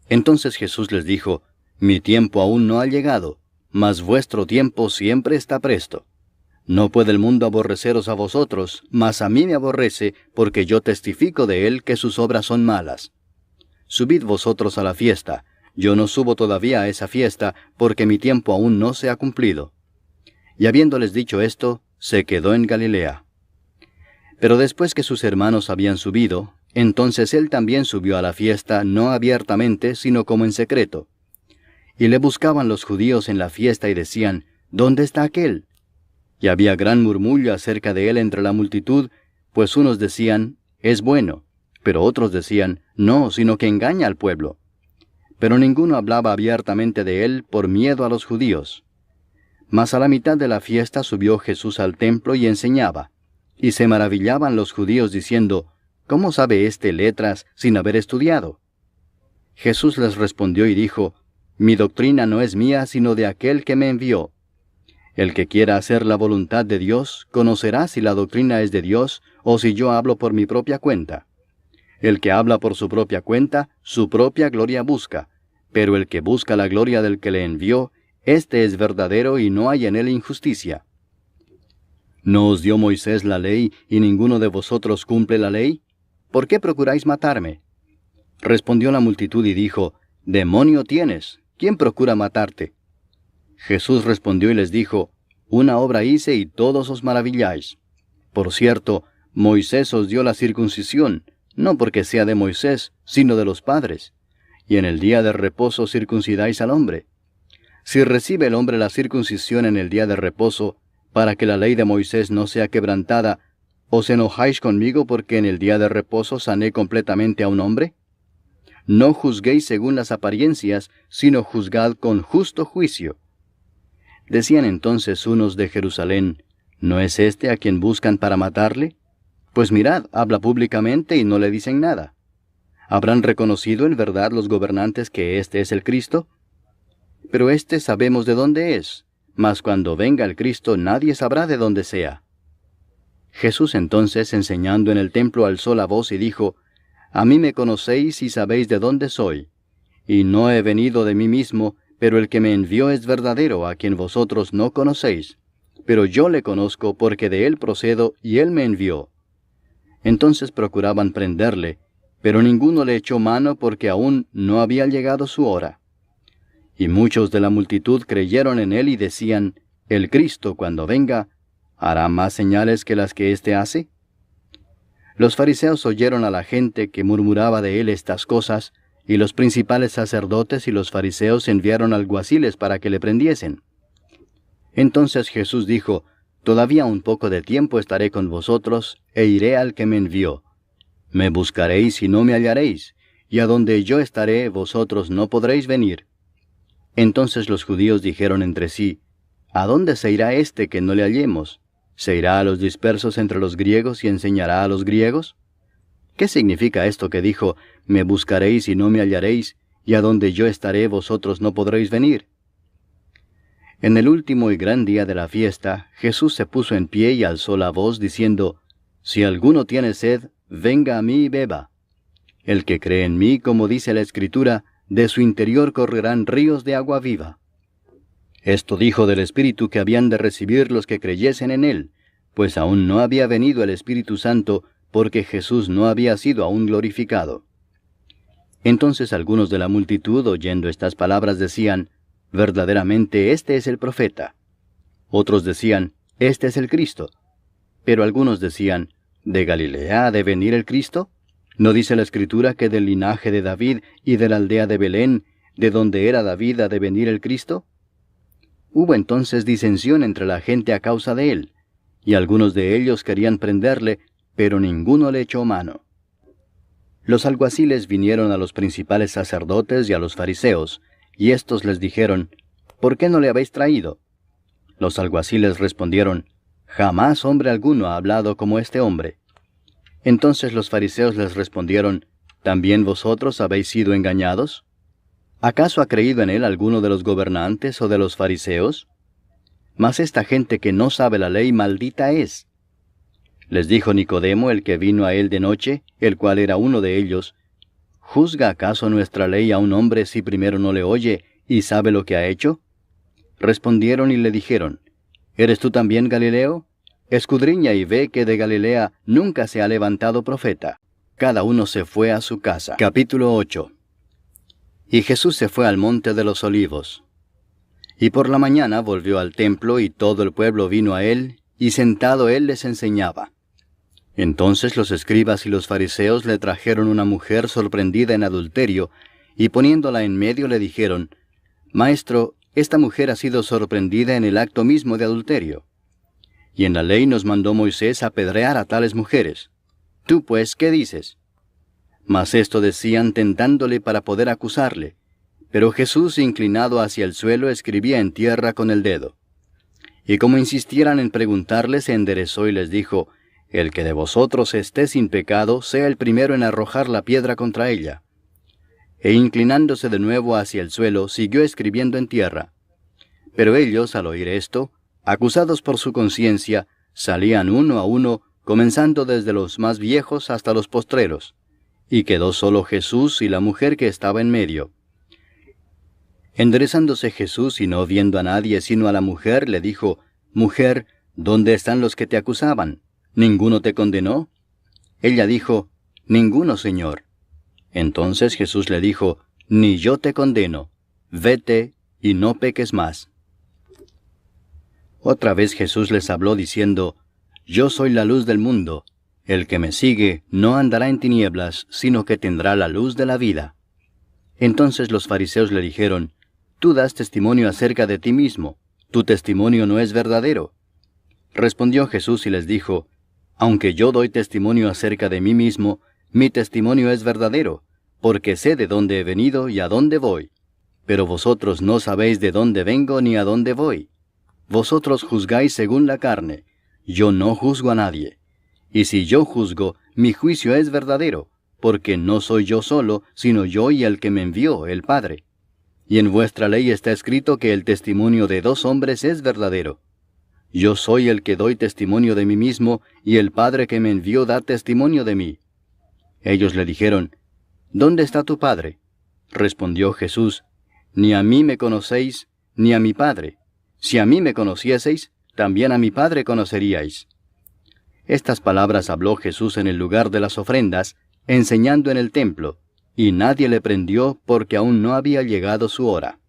Entonces Jesús les dijo, mi tiempo aún no ha llegado, mas vuestro tiempo siempre está presto. No puede el mundo aborreceros a vosotros, mas a mí me aborrece, porque yo testifico de él que sus obras son malas. Subid vosotros a la fiesta, yo no subo todavía a esa fiesta, porque mi tiempo aún no se ha cumplido. Y habiéndoles dicho esto, se quedó en Galilea. Pero después que sus hermanos habían subido, entonces él también subió a la fiesta, no abiertamente, sino como en secreto. Y le buscaban los judíos en la fiesta y decían, ¿dónde está aquél? Y había gran murmullo acerca de él entre la multitud, pues unos decían, es bueno, pero otros decían, no, sino que engaña al pueblo. Pero ninguno hablaba abiertamente de él por miedo a los judíos. Mas a la mitad de la fiesta subió Jesús al templo y enseñaba, y se maravillaban los judíos diciendo, ¿cómo sabe éste letras sin haber estudiado? Jesús les respondió y dijo, mi doctrina no es mía sino de aquel que me envió. El que quiera hacer la voluntad de Dios, conocerá si la doctrina es de Dios, o si yo hablo por mi propia cuenta. El que habla por su propia cuenta, su propia gloria busca, pero el que busca la gloria del que le envió, éste es verdadero y no hay en él injusticia. ¿No os dio Moisés la ley, y ninguno de vosotros cumple la ley? ¿Por qué procuráis matarme? Respondió la multitud y dijo, Demonio tienes, ¿quién procura matarte? Jesús respondió y les dijo, una obra hice y todos os maravilláis. Por cierto, Moisés os dio la circuncisión, no porque sea de Moisés, sino de los padres. Y en el día de reposo circuncidáis al hombre. Si recibe el hombre la circuncisión en el día de reposo, para que la ley de Moisés no sea quebrantada, ¿os enojáis conmigo porque en el día de reposo sané completamente a un hombre? no juzguéis según las apariencias, sino juzgad con justo juicio. Decían entonces unos de Jerusalén, ¿no es este a quien buscan para matarle? Pues mirad, habla públicamente y no le dicen nada. ¿Habrán reconocido en verdad los gobernantes que este es el Cristo? Pero este sabemos de dónde es, mas cuando venga el Cristo nadie sabrá de dónde sea. Jesús entonces, enseñando en el templo, alzó la voz y dijo, A mí me conocéis y sabéis de dónde soy. Y no he venido de mí mismo, pero el que me envió es verdadero, a quien vosotros no conocéis. Pero yo le conozco porque de él procedo y él me envió. Entonces procuraban prenderle, pero ninguno le echó mano porque aún no había llegado su hora. Y muchos de la multitud creyeron en él y decían, El Cristo, cuando venga, ¿hará más señales que las que éste hace? Los fariseos oyeron a la gente que murmuraba de él estas cosas, y los principales sacerdotes y los fariseos enviaron alguaciles para que le prendiesen. Entonces Jesús dijo, Todavía un poco de tiempo estaré con vosotros, e iré al que me envió. Me buscaréis y no me hallaréis, y a donde yo estaré vosotros no podréis venir. Entonces los judíos dijeron entre sí, ¿A dónde se irá este que no le hallemos? ¿Se irá a los dispersos entre los griegos y enseñará a los griegos? ¿Qué significa esto que dijo, me buscaréis y no me hallaréis, y a donde yo estaré vosotros no podréis venir? En el último y gran día de la fiesta, Jesús se puso en pie y alzó la voz diciendo, Si alguno tiene sed, venga a mí y beba. El que cree en mí, como dice la Escritura, de su interior correrán ríos de agua viva. Esto dijo del Espíritu que habían de recibir los que creyesen en él, pues aún no había venido el Espíritu Santo, porque Jesús no había sido aún glorificado. Entonces algunos de la multitud, oyendo estas palabras, decían, Verdaderamente este es el profeta. Otros decían, Este es el Cristo. Pero algunos decían, ¿De Galilea ha de venir el Cristo? ¿No dice la Escritura que del linaje de David y de la aldea de Belén, de donde era David, ha de venir el Cristo? Hubo entonces disensión entre la gente a causa de él, y algunos de ellos querían prenderle, pero ninguno le echó mano. Los alguaciles vinieron a los principales sacerdotes y a los fariseos, y éstos les dijeron, ¿Por qué no le habéis traído? Los alguaciles respondieron, Jamás hombre alguno ha hablado como este hombre. Entonces los fariseos les respondieron, ¿También vosotros habéis sido engañados? ¿Acaso ha creído en él alguno de los gobernantes o de los fariseos? Mas esta gente que no sabe la ley maldita es. Les dijo Nicodemo, el que vino a él de noche, el cual era uno de ellos, ¿Juzga acaso nuestra ley a un hombre si primero no le oye y sabe lo que ha hecho? Respondieron y le dijeron, ¿Eres tú también Galileo? Escudriña y ve que de Galilea nunca se ha levantado profeta. Cada uno se fue a su casa. Capítulo 8. Y Jesús se fue al monte de los olivos. Y por la mañana volvió al templo, y todo el pueblo vino a él, y sentado él les enseñaba. Entonces los escribas y los fariseos le trajeron una mujer sorprendida en adulterio, y poniéndola en medio le dijeron, Maestro, esta mujer ha sido sorprendida en el acto mismo de adulterio. Y en la ley nos mandó Moisés apedrear a tales mujeres. Tú pues, ¿qué dices? Mas esto decían tentándole para poder acusarle. Pero Jesús, inclinado hacia el suelo, escribía en tierra con el dedo. Y como insistieran en preguntarle, se enderezó y les dijo, El que de vosotros esté sin pecado, sea el primero en arrojar la piedra contra ella. E inclinándose de nuevo hacia el suelo, siguió escribiendo en tierra. Pero ellos, al oír esto, acusados por su conciencia, salían uno a uno, comenzando desde los más viejos hasta los postreros. Y quedó solo Jesús y la mujer que estaba en medio. Enderezándose Jesús y no viendo a nadie sino a la mujer, le dijo, Mujer, ¿dónde están los que te acusaban? ¿Ninguno te condenó? Ella dijo, Ninguno, Señor. Entonces Jesús le dijo, Ni yo te condeno. Vete y no peques más. Otra vez Jesús les habló diciendo, Yo soy la luz del mundo. El que me sigue no andará en tinieblas, sino que tendrá la luz de la vida. Entonces los fariseos le dijeron, Tú das testimonio acerca de ti mismo, tu testimonio no es verdadero. Respondió Jesús y les dijo, Aunque yo doy testimonio acerca de mí mismo, mi testimonio es verdadero, porque sé de dónde he venido y a dónde voy. Pero vosotros no sabéis de dónde vengo ni a dónde voy. Vosotros juzgáis según la carne, yo no juzgo a nadie. Y si yo juzgo, mi juicio es verdadero, porque no soy yo solo, sino yo y el que me envió, el Padre. Y en vuestra ley está escrito que el testimonio de 2 hombres es verdadero. Yo soy el que doy testimonio de mí mismo, y el Padre que me envió da testimonio de mí. Ellos le dijeron, ¿dónde está tu Padre? Respondió Jesús, ni a mí me conocéis, ni a mi Padre. Si a mí me conocieseis, también a mi Padre conoceríais. Estas palabras habló Jesús en el lugar de las ofrendas, enseñando en el templo, y nadie le prendió porque aún no había llegado su hora.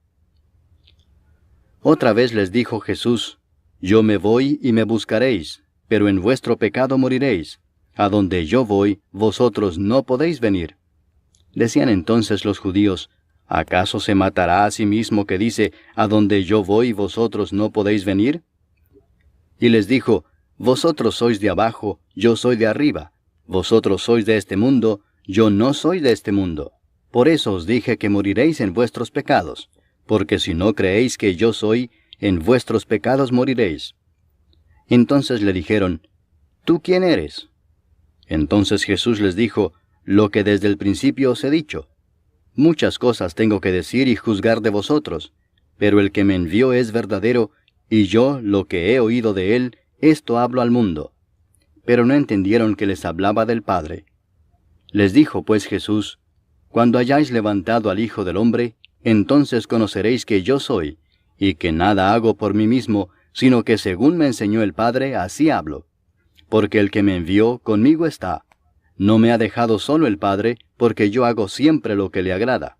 Otra vez les dijo Jesús, yo me voy y me buscaréis, pero en vuestro pecado moriréis. A donde yo voy, vosotros no podéis venir. Decían entonces los judíos, ¿acaso se matará a sí mismo que dice, a donde yo voy vosotros no podéis venir? Y les dijo, vosotros sois de abajo, yo soy de arriba. Vosotros sois de este mundo, yo no soy de este mundo. Por eso os dije que moriréis en vuestros pecados, porque si no creéis que yo soy, en vuestros pecados moriréis. Entonces le dijeron, ¿tú quién eres? Entonces Jesús les dijo, lo que desde el principio os he dicho. Muchas cosas tengo que decir y juzgar de vosotros, pero el que me envió es verdadero, y yo, lo que he oído de él, esto hablo al mundo. Pero no entendieron que les hablaba del Padre. Les dijo pues Jesús, cuando hayáis levantado al Hijo del Hombre, entonces conoceréis que yo soy, y que nada hago por mí mismo, sino que según me enseñó el Padre, así hablo. Porque el que me envió conmigo está. No me ha dejado solo el Padre, porque yo hago siempre lo que le agrada.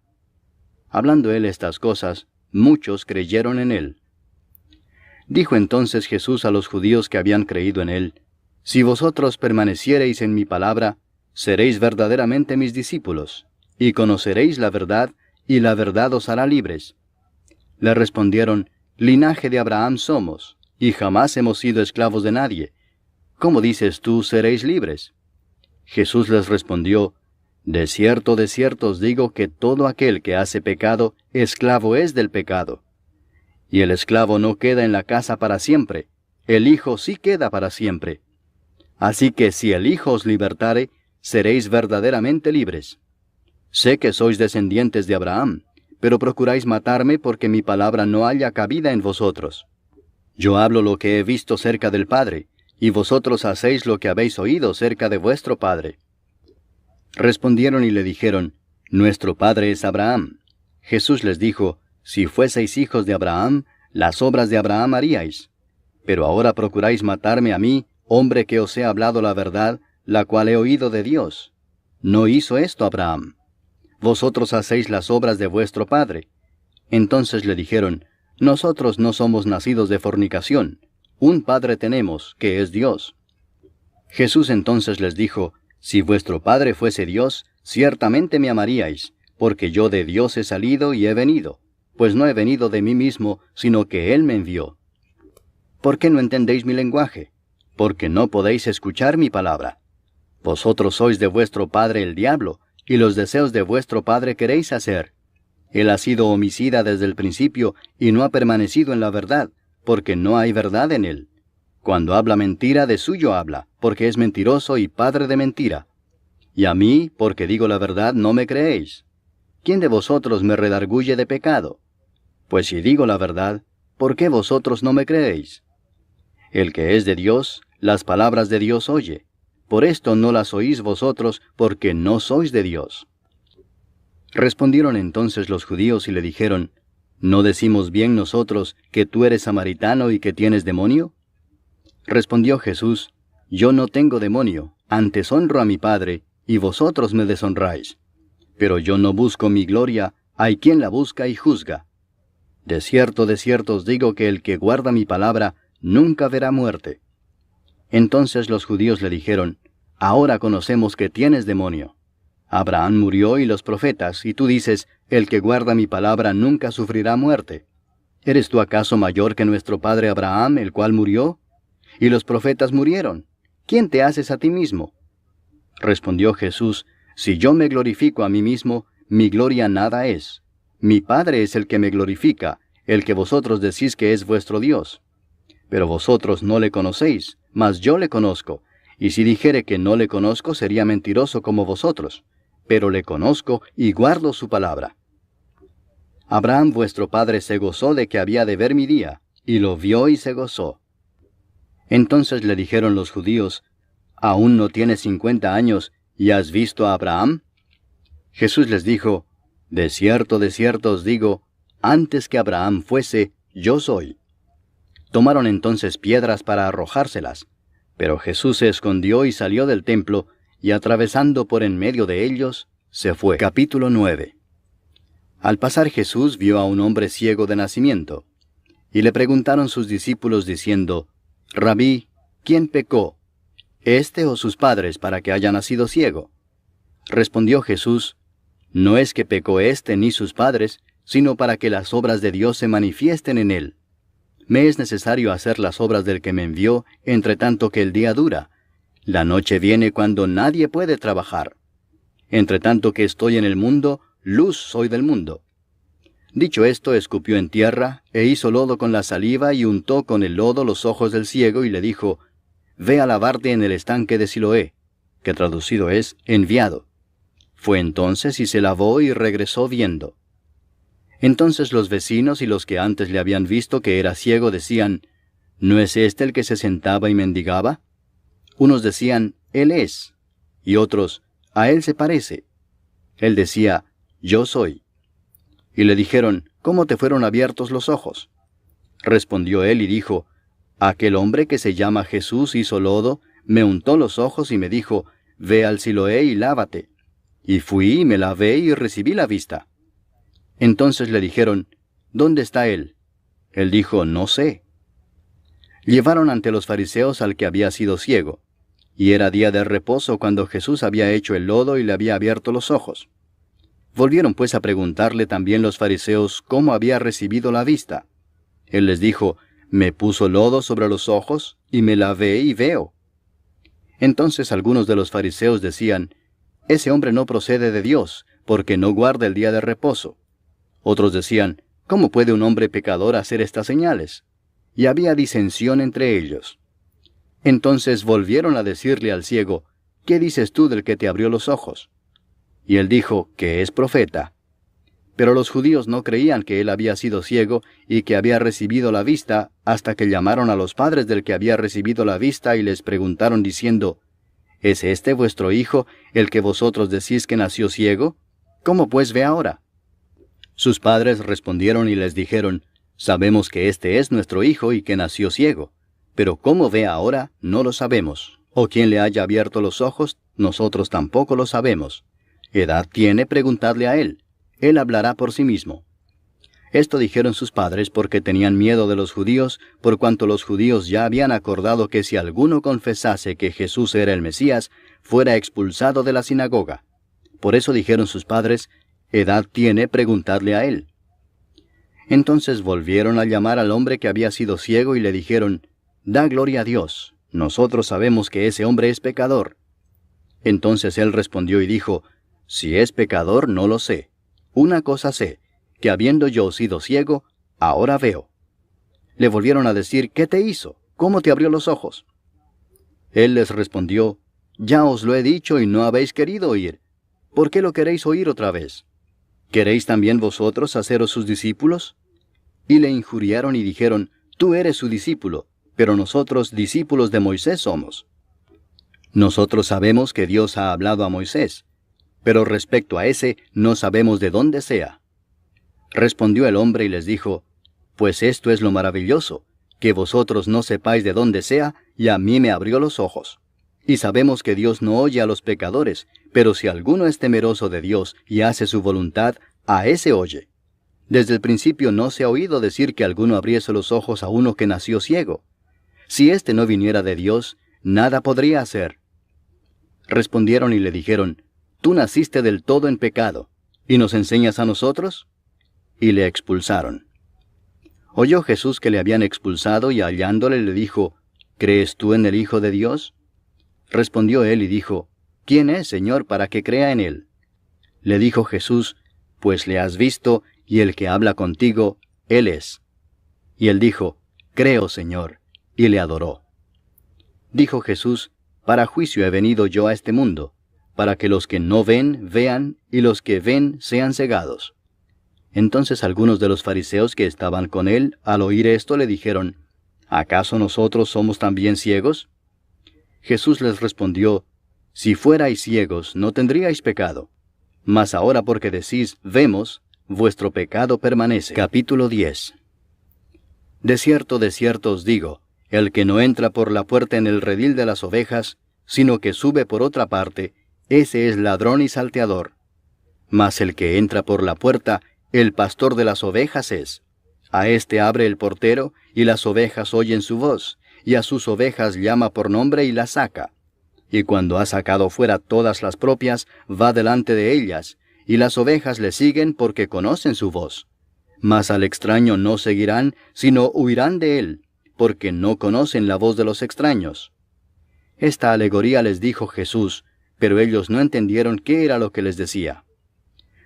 Hablando él estas cosas, muchos creyeron en él. Dijo entonces Jesús a los judíos que habían creído en él, si vosotros permaneciereis en mi palabra, seréis verdaderamente mis discípulos, y conoceréis la verdad, y la verdad os hará libres. Le respondieron, linaje de Abraham somos, y jamás hemos sido esclavos de nadie. ¿Cómo dices tú, seréis libres? Jesús les respondió, de cierto os digo que todo aquel que hace pecado, esclavo es del pecado. Y el esclavo no queda en la casa para siempre, el Hijo sí queda para siempre. Así que si el Hijo os libertare, seréis verdaderamente libres. Sé que sois descendientes de Abraham, pero procuráis matarme porque mi palabra no haya cabida en vosotros. Yo hablo lo que he visto cerca del Padre, y vosotros hacéis lo que habéis oído cerca de vuestro padre. Respondieron y le dijeron, nuestro padre es Abraham. Jesús les dijo, si fueseis hijos de Abraham, las obras de Abraham haríais. Pero ahora procuráis matarme a mí, hombre que os he hablado la verdad, la cual he oído de Dios. No hizo esto Abraham. Vosotros hacéis las obras de vuestro padre. Entonces le dijeron, nosotros no somos nacidos de fornicación. Un Padre tenemos, que es Dios. Jesús entonces les dijo, si vuestro Padre fuese Dios, ciertamente me amaríais, porque yo de Dios he salido y he venido, pues no he venido de mí mismo, sino que Él me envió. ¿Por qué no entendéis mi lenguaje? Porque no podéis escuchar mi palabra. Vosotros sois de vuestro padre el diablo, y los deseos de vuestro padre queréis hacer. Él ha sido homicida desde el principio, y no ha permanecido en la verdad, porque no hay verdad en él. Cuando habla mentira, de suyo habla, porque es mentiroso y padre de mentira. Y a mí, porque digo la verdad, no me creéis. ¿Quién de vosotros me redarguye de pecado? Pues si digo la verdad, ¿por qué vosotros no me creéis? El que es de Dios, las palabras de Dios oye. Por esto no las oís vosotros, porque no sois de Dios. Respondieron entonces los judíos y le dijeron, ¿no decimos bien nosotros que tú eres samaritano y que tienes demonio? Respondió Jesús, yo no tengo demonio, antes honro a mi Padre, y vosotros me deshonráis. Pero yo no busco mi gloria, hay quien la busca y juzga. De cierto os digo que el que guarda mi palabra, nunca verá muerte. Entonces los judíos le dijeron, ahora conocemos que tienes demonio. Abraham murió y los profetas, y tú dices, el que guarda mi palabra nunca sufrirá muerte. ¿Eres tú acaso mayor que nuestro padre Abraham, el cual murió? Y los profetas murieron. ¿Quién te haces a ti mismo? Respondió Jesús, si yo me glorifico a mí mismo, mi gloria nada es. Mi Padre es el que me glorifica, el que vosotros decís que es vuestro Dios. Pero vosotros no le conocéis, mas yo le conozco, y si dijere que no le conozco, sería mentiroso como vosotros, pero le conozco y guardo su palabra. Abraham vuestro padre se gozó de que había de ver mi día, y lo vio y se gozó. Entonces le dijeron los judíos, ¿aún no tienes 50 años, y has visto a Abraham? Jesús les dijo, de cierto os digo, antes que Abraham fuese, yo soy. Tomaron entonces piedras para arrojárselas, pero Jesús se escondió y salió del templo, y atravesando por en medio de ellos, se fue. Capítulo 9. Al pasar Jesús vio a un hombre ciego de nacimiento, y le preguntaron sus discípulos diciendo, Rabí, ¿quién pecó, éste o sus padres, para que haya nacido ciego? Respondió Jesús, no es que pecó éste ni sus padres, sino para que las obras de Dios se manifiesten en él. Me es necesario hacer las obras del que me envió, entre tanto que el día dura. La noche viene cuando nadie puede trabajar. Entre tanto que estoy en el mundo, luz soy del mundo. Dicho esto, escupió en tierra, e hizo lodo con la saliva, y untó con el lodo los ojos del ciego, y le dijo, Ve a lavarte en el estanque de Siloé, que traducido es, enviado. Fue entonces y se lavó y regresó viendo. Entonces los vecinos y los que antes le habían visto que era ciego decían, ¿no es este el que se sentaba y mendigaba? Unos decían, Él es, y otros, a él se parece. Él decía, Yo soy. Y le dijeron, ¿cómo te fueron abiertos los ojos? Respondió él y dijo, Aquel hombre que se llama Jesús hizo lodo, me untó los ojos y me dijo, Ve al Siloé y lávate. Y fui y me lavé y recibí la vista. Entonces le dijeron, ¿dónde está él? Él dijo, no sé. Llevaron ante los fariseos al que había sido ciego, y era día de reposo cuando Jesús había hecho el lodo y le había abierto los ojos. Volvieron pues a preguntarle también los fariseos cómo había recibido la vista. Él les dijo, me puso lodo sobre los ojos, y me lavé y veo. Entonces algunos de los fariseos decían, ese hombre no procede de Dios, porque no guarda el día de reposo. Otros decían, ¿cómo puede un hombre pecador hacer estas señales? Y había disensión entre ellos. Entonces volvieron a decirle al ciego, ¿qué dices tú del que te abrió los ojos? Y él dijo, que es profeta. Pero los judíos no creían que él había sido ciego y que había recibido la vista, hasta que llamaron a los padres del que había recibido la vista y les preguntaron diciendo, ¿es este vuestro hijo, el que vosotros decís que nació ciego? ¿Cómo pues ve ahora? Sus padres respondieron y les dijeron, sabemos que este es nuestro hijo y que nació ciego, pero cómo ve ahora no lo sabemos, o quién le haya abierto los ojos, nosotros tampoco lo sabemos. ¿Edad tiene? Preguntadle a él, él hablará por sí mismo. Esto dijeron sus padres porque tenían miedo de los judíos, por cuanto los judíos ya habían acordado que si alguno confesase que Jesús era el Mesías, fuera expulsado de la sinagoga. Por eso dijeron sus padres, ¿edad tiene? Preguntadle a él. Entonces volvieron a llamar al hombre que había sido ciego y le dijeron, da gloria a Dios, nosotros sabemos que ese hombre es pecador. Entonces él respondió y dijo, si es pecador no lo sé. Una cosa sé, que habiendo yo sido ciego, ahora veo. Le volvieron a decir, ¿qué te hizo? ¿Cómo te abrió los ojos? Él les respondió, ya os lo he dicho y no habéis querido oír. ¿Por qué lo queréis oír otra vez? ¿Queréis también vosotros haceros sus discípulos? Y le injuriaron y dijeron, tú eres su discípulo, pero nosotros discípulos de Moisés somos. Nosotros sabemos que Dios ha hablado a Moisés, pero respecto a ese no sabemos de dónde sea. Respondió el hombre y les dijo, pues esto es lo maravilloso, que vosotros no sepáis de dónde sea, y a mí me abrió los ojos. Y sabemos que Dios no oye a los pecadores, pero si alguno es temeroso de Dios y hace su voluntad, a ese oye. Desde el principio no se ha oído decir que alguno abriese los ojos a uno que nació ciego. Si éste no viniera de Dios, nada podría hacer. Respondieron y le dijeron, tú naciste del todo en pecado, ¿y nos enseñas a nosotros? Y le expulsaron. Oyó Jesús que le habían expulsado y hallándole le dijo, ¿crees tú en el Hijo de Dios? Respondió él y dijo, ¿quién es, Señor, para que crea en él? Le dijo Jesús, pues le has visto, y el que habla contigo, él es. Y él dijo, creo, Señor, y le adoró. Dijo Jesús, para juicio he venido yo a este mundo, para que los que no ven, vean, y los que ven sean cegados. Entonces algunos de los fariseos que estaban con él, al oír esto, le dijeron, ¿acaso nosotros somos también ciegos? Jesús les respondió, si fuerais ciegos, no tendríais pecado. Mas ahora porque decís, vemos, vuestro pecado permanece. Capítulo 10. De cierto os digo, el que no entra por la puerta en el redil de las ovejas, sino que sube por otra parte, ese es ladrón y salteador. Mas el que entra por la puerta, el pastor de las ovejas es. A éste abre el portero, y las ovejas oyen su voz, y a sus ovejas llama por nombre y las saca. Y cuando ha sacado fuera todas las propias, va delante de ellas, y las ovejas le siguen porque conocen su voz. Mas al extraño no seguirán, sino huirán de él, porque no conocen la voz de los extraños. Esta alegoría les dijo Jesús, pero ellos no entendieron qué era lo que les decía.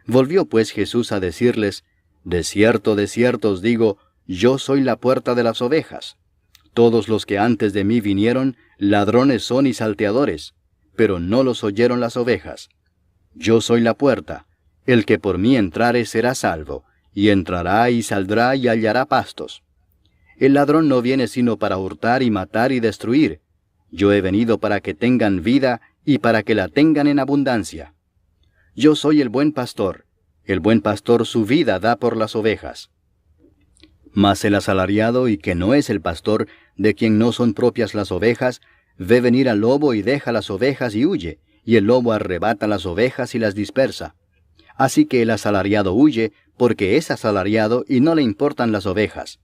Volvió pues Jesús a decirles, de cierto os digo, yo soy la puerta de las ovejas. Todos los que antes de mí vinieron, ladrones son y salteadores, pero no los oyeron las ovejas. Yo soy la puerta, el que por mí entrare será salvo, y entrará y saldrá y hallará pastos. El ladrón no viene sino para hurtar y matar y destruir. Yo he venido para que tengan vida y para que la tengan en abundancia. Yo soy el buen pastor su vida da por las ovejas. Mas el asalariado y que no es el pastor, de quien no son propias las ovejas, ve venir al lobo y deja las ovejas y huye, y el lobo arrebata las ovejas y las dispersa. Así que el asalariado huye, porque es asalariado y no le importan las ovejas.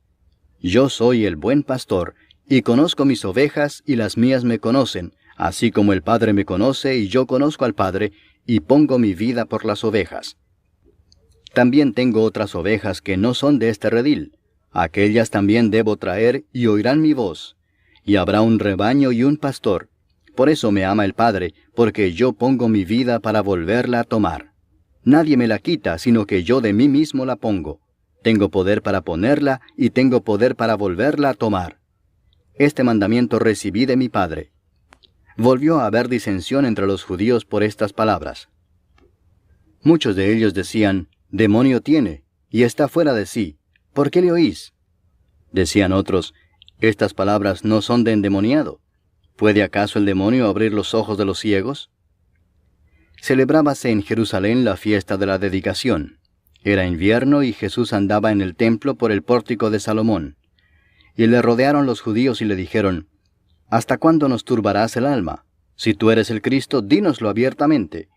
Yo soy el buen pastor, y conozco mis ovejas y las mías me conocen, así como el Padre me conoce y yo conozco al Padre, y pongo mi vida por las ovejas. También tengo otras ovejas que no son de este redil. Aquellas también debo traer y oirán mi voz. Y habrá un rebaño y un pastor. Por eso me ama el Padre, porque yo pongo mi vida para volverla a tomar. Nadie me la quita, sino que yo de mí mismo la pongo. Tengo poder para ponerla y tengo poder para volverla a tomar. Este mandamiento recibí de mi Padre. Volvió a haber disensión entre los judíos por estas palabras. Muchos de ellos decían, demonio tiene, y está fuera de sí. ¿Por qué le oís? Decían otros, estas palabras no son de endemoniado. ¿Puede acaso el demonio abrir los ojos de los ciegos? Celebrábase en Jerusalén la fiesta de la dedicación. Era invierno y Jesús andaba en el templo por el pórtico de Salomón. Y le rodearon los judíos y le dijeron, ¿hasta cuándo nos turbarás el alma? Si tú eres el Cristo, dínoslo abiertamente.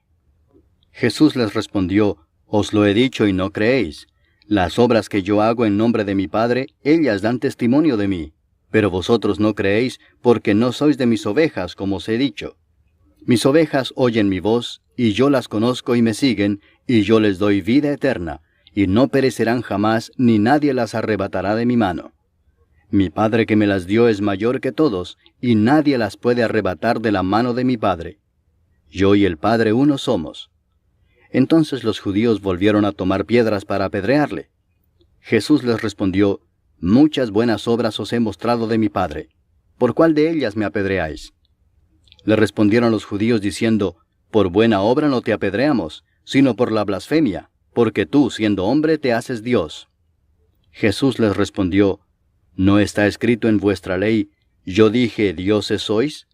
Jesús les respondió, os lo he dicho y no creéis. Las obras que yo hago en nombre de mi Padre, ellas dan testimonio de mí. Pero vosotros no creéis, porque no sois de mis ovejas, como os he dicho. Mis ovejas oyen mi voz, y yo las conozco y me siguen, y yo les doy vida eterna, y no perecerán jamás, ni nadie las arrebatará de mi mano. Mi Padre que me las dio es mayor que todos, y nadie las puede arrebatar de la mano de mi Padre. Yo y el Padre uno somos. Entonces los judíos volvieron a tomar piedras para apedrearle. Jesús les respondió, muchas buenas obras os he mostrado de mi Padre. ¿Por cuál de ellas me apedreáis? Le respondieron los judíos diciendo, por buena obra no te apedreamos, sino por la blasfemia, porque tú, siendo hombre, te haces Dios. Jesús les respondió, ¿no está escrito en vuestra ley, yo dije, dioses sois?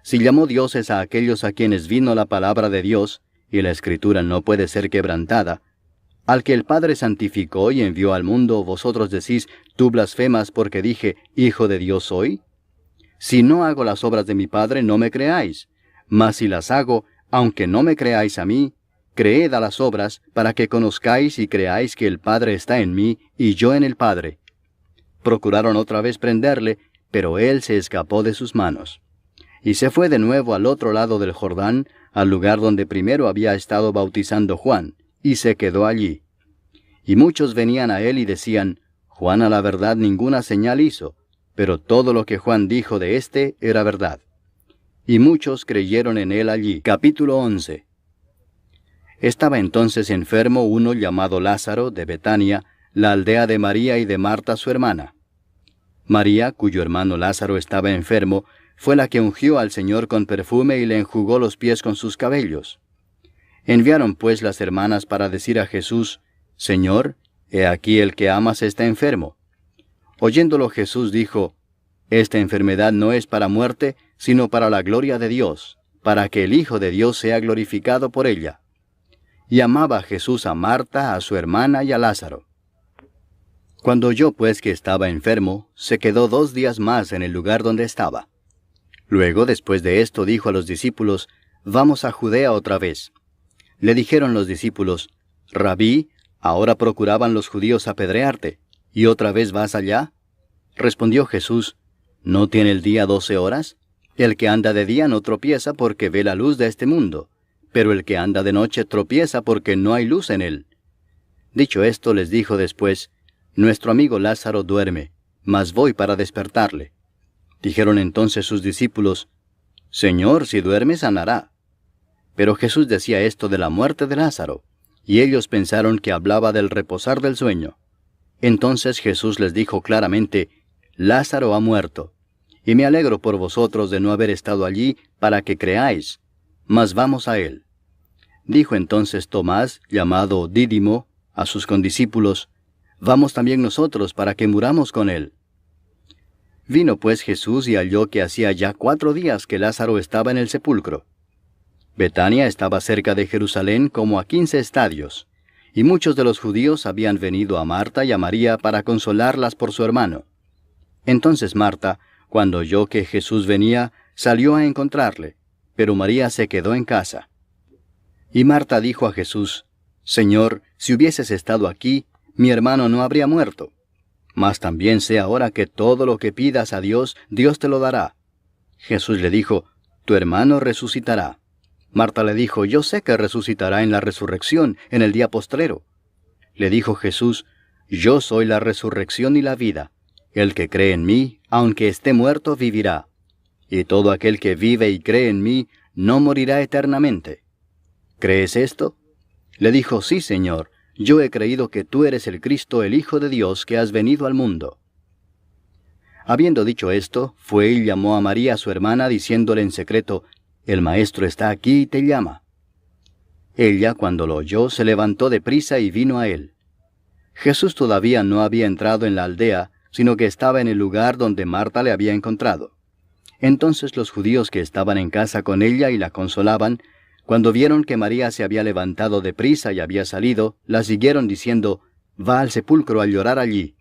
Si llamó dioses a aquellos a quienes vino la palabra de Dios, y la Escritura no puede ser quebrantada, al que el Padre santificó y envió al mundo, vosotros decís, tú blasfemas porque dije, Hijo de Dios soy. Si no hago las obras de mi Padre, no me creáis. Mas si las hago, aunque no me creáis a mí, creed a las obras, para que conozcáis y creáis que el Padre está en mí, y yo en el Padre. Procuraron otra vez prenderle, pero él se escapó de sus manos. Y se fue de nuevo al otro lado del Jordán, al lugar donde primero había estado bautizando Juan, y se quedó allí. Y muchos venían a él y decían, Juan a la verdad ninguna señal hizo, pero todo lo que Juan dijo de éste era verdad. y muchos creyeron en él allí. Capítulo 11. Estaba entonces enfermo uno llamado Lázaro de Betania, la aldea de María y de Marta su hermana. María, cuyo hermano Lázaro estaba enfermo, fue la que ungió al Señor con perfume y le enjugó los pies con sus cabellos. Enviaron pues las hermanas para decir a Jesús: Señor, he aquí el que amas está enfermo. Oyéndolo Jesús dijo: Esta enfermedad no es para muerte, sino para la gloria de Dios, para que el Hijo de Dios sea glorificado por ella. Y amaba Jesús a Marta, a su hermana y a Lázaro. Cuando oyó pues que estaba enfermo, se quedó 2 días más en el lugar donde estaba. Luego, después de esto, dijo a los discípulos: Vamos a Judea otra vez. Le dijeron los discípulos: Rabí, ahora procuraban los judíos apedrearte, ¿y otra vez vas allá? Respondió Jesús: ¿No tiene el día 12 horas? El que anda de día no tropieza porque ve la luz de este mundo, pero el que anda de noche tropieza porque no hay luz en él. Dicho esto, les dijo después: Nuestro amigo Lázaro duerme, mas voy para despertarle. Dijeron entonces sus discípulos: Señor, si duerme, sanará. Pero Jesús decía esto de la muerte de Lázaro, y ellos pensaron que hablaba del reposar del sueño. Entonces Jesús les dijo claramente: Lázaro ha muerto, y me alegro por vosotros de no haber estado allí para que creáis, mas vamos a él. Dijo entonces Tomás, llamado Dídimo, a sus condiscípulos: Vamos también nosotros para que muramos con él. Vino pues Jesús y halló que hacía ya 4 días que Lázaro estaba en el sepulcro. Betania estaba cerca de Jerusalén como a 15 estadios, y muchos de los judíos habían venido a Marta y a María para consolarlas por su hermano. Entonces Marta, cuando oyó que Jesús venía, salió a encontrarle, pero María se quedó en casa. Y Marta dijo a Jesús: Señor, si hubieses estado aquí, mi hermano no habría muerto. Mas también sé ahora que todo lo que pidas a Dios, Dios te lo dará. Jesús le dijo: Tu hermano resucitará. Marta le dijo: Yo sé que resucitará en la resurrección, en el día postrero. Le dijo Jesús: Yo soy la resurrección y la vida. El que cree en mí, aunque esté muerto, vivirá. Y todo aquel que vive y cree en mí, no morirá eternamente. ¿Crees esto? Le dijo: Sí, Señor, yo he creído que tú eres el Cristo, el Hijo de Dios, que has venido al mundo. Habiendo dicho esto, fue y llamó a María su hermana, diciéndole en secreto: El Maestro está aquí y te llama. Ella, cuando lo oyó, se levantó deprisa y vino a él. Jesús todavía no había entrado en la aldea, sino que estaba en el lugar donde Marta le había encontrado. Entonces los judíos que estaban en casa con ella y la consolaban, cuando vieron que María se había levantado deprisa y había salido, la siguieron diciendo: Va al sepulcro a llorar allí.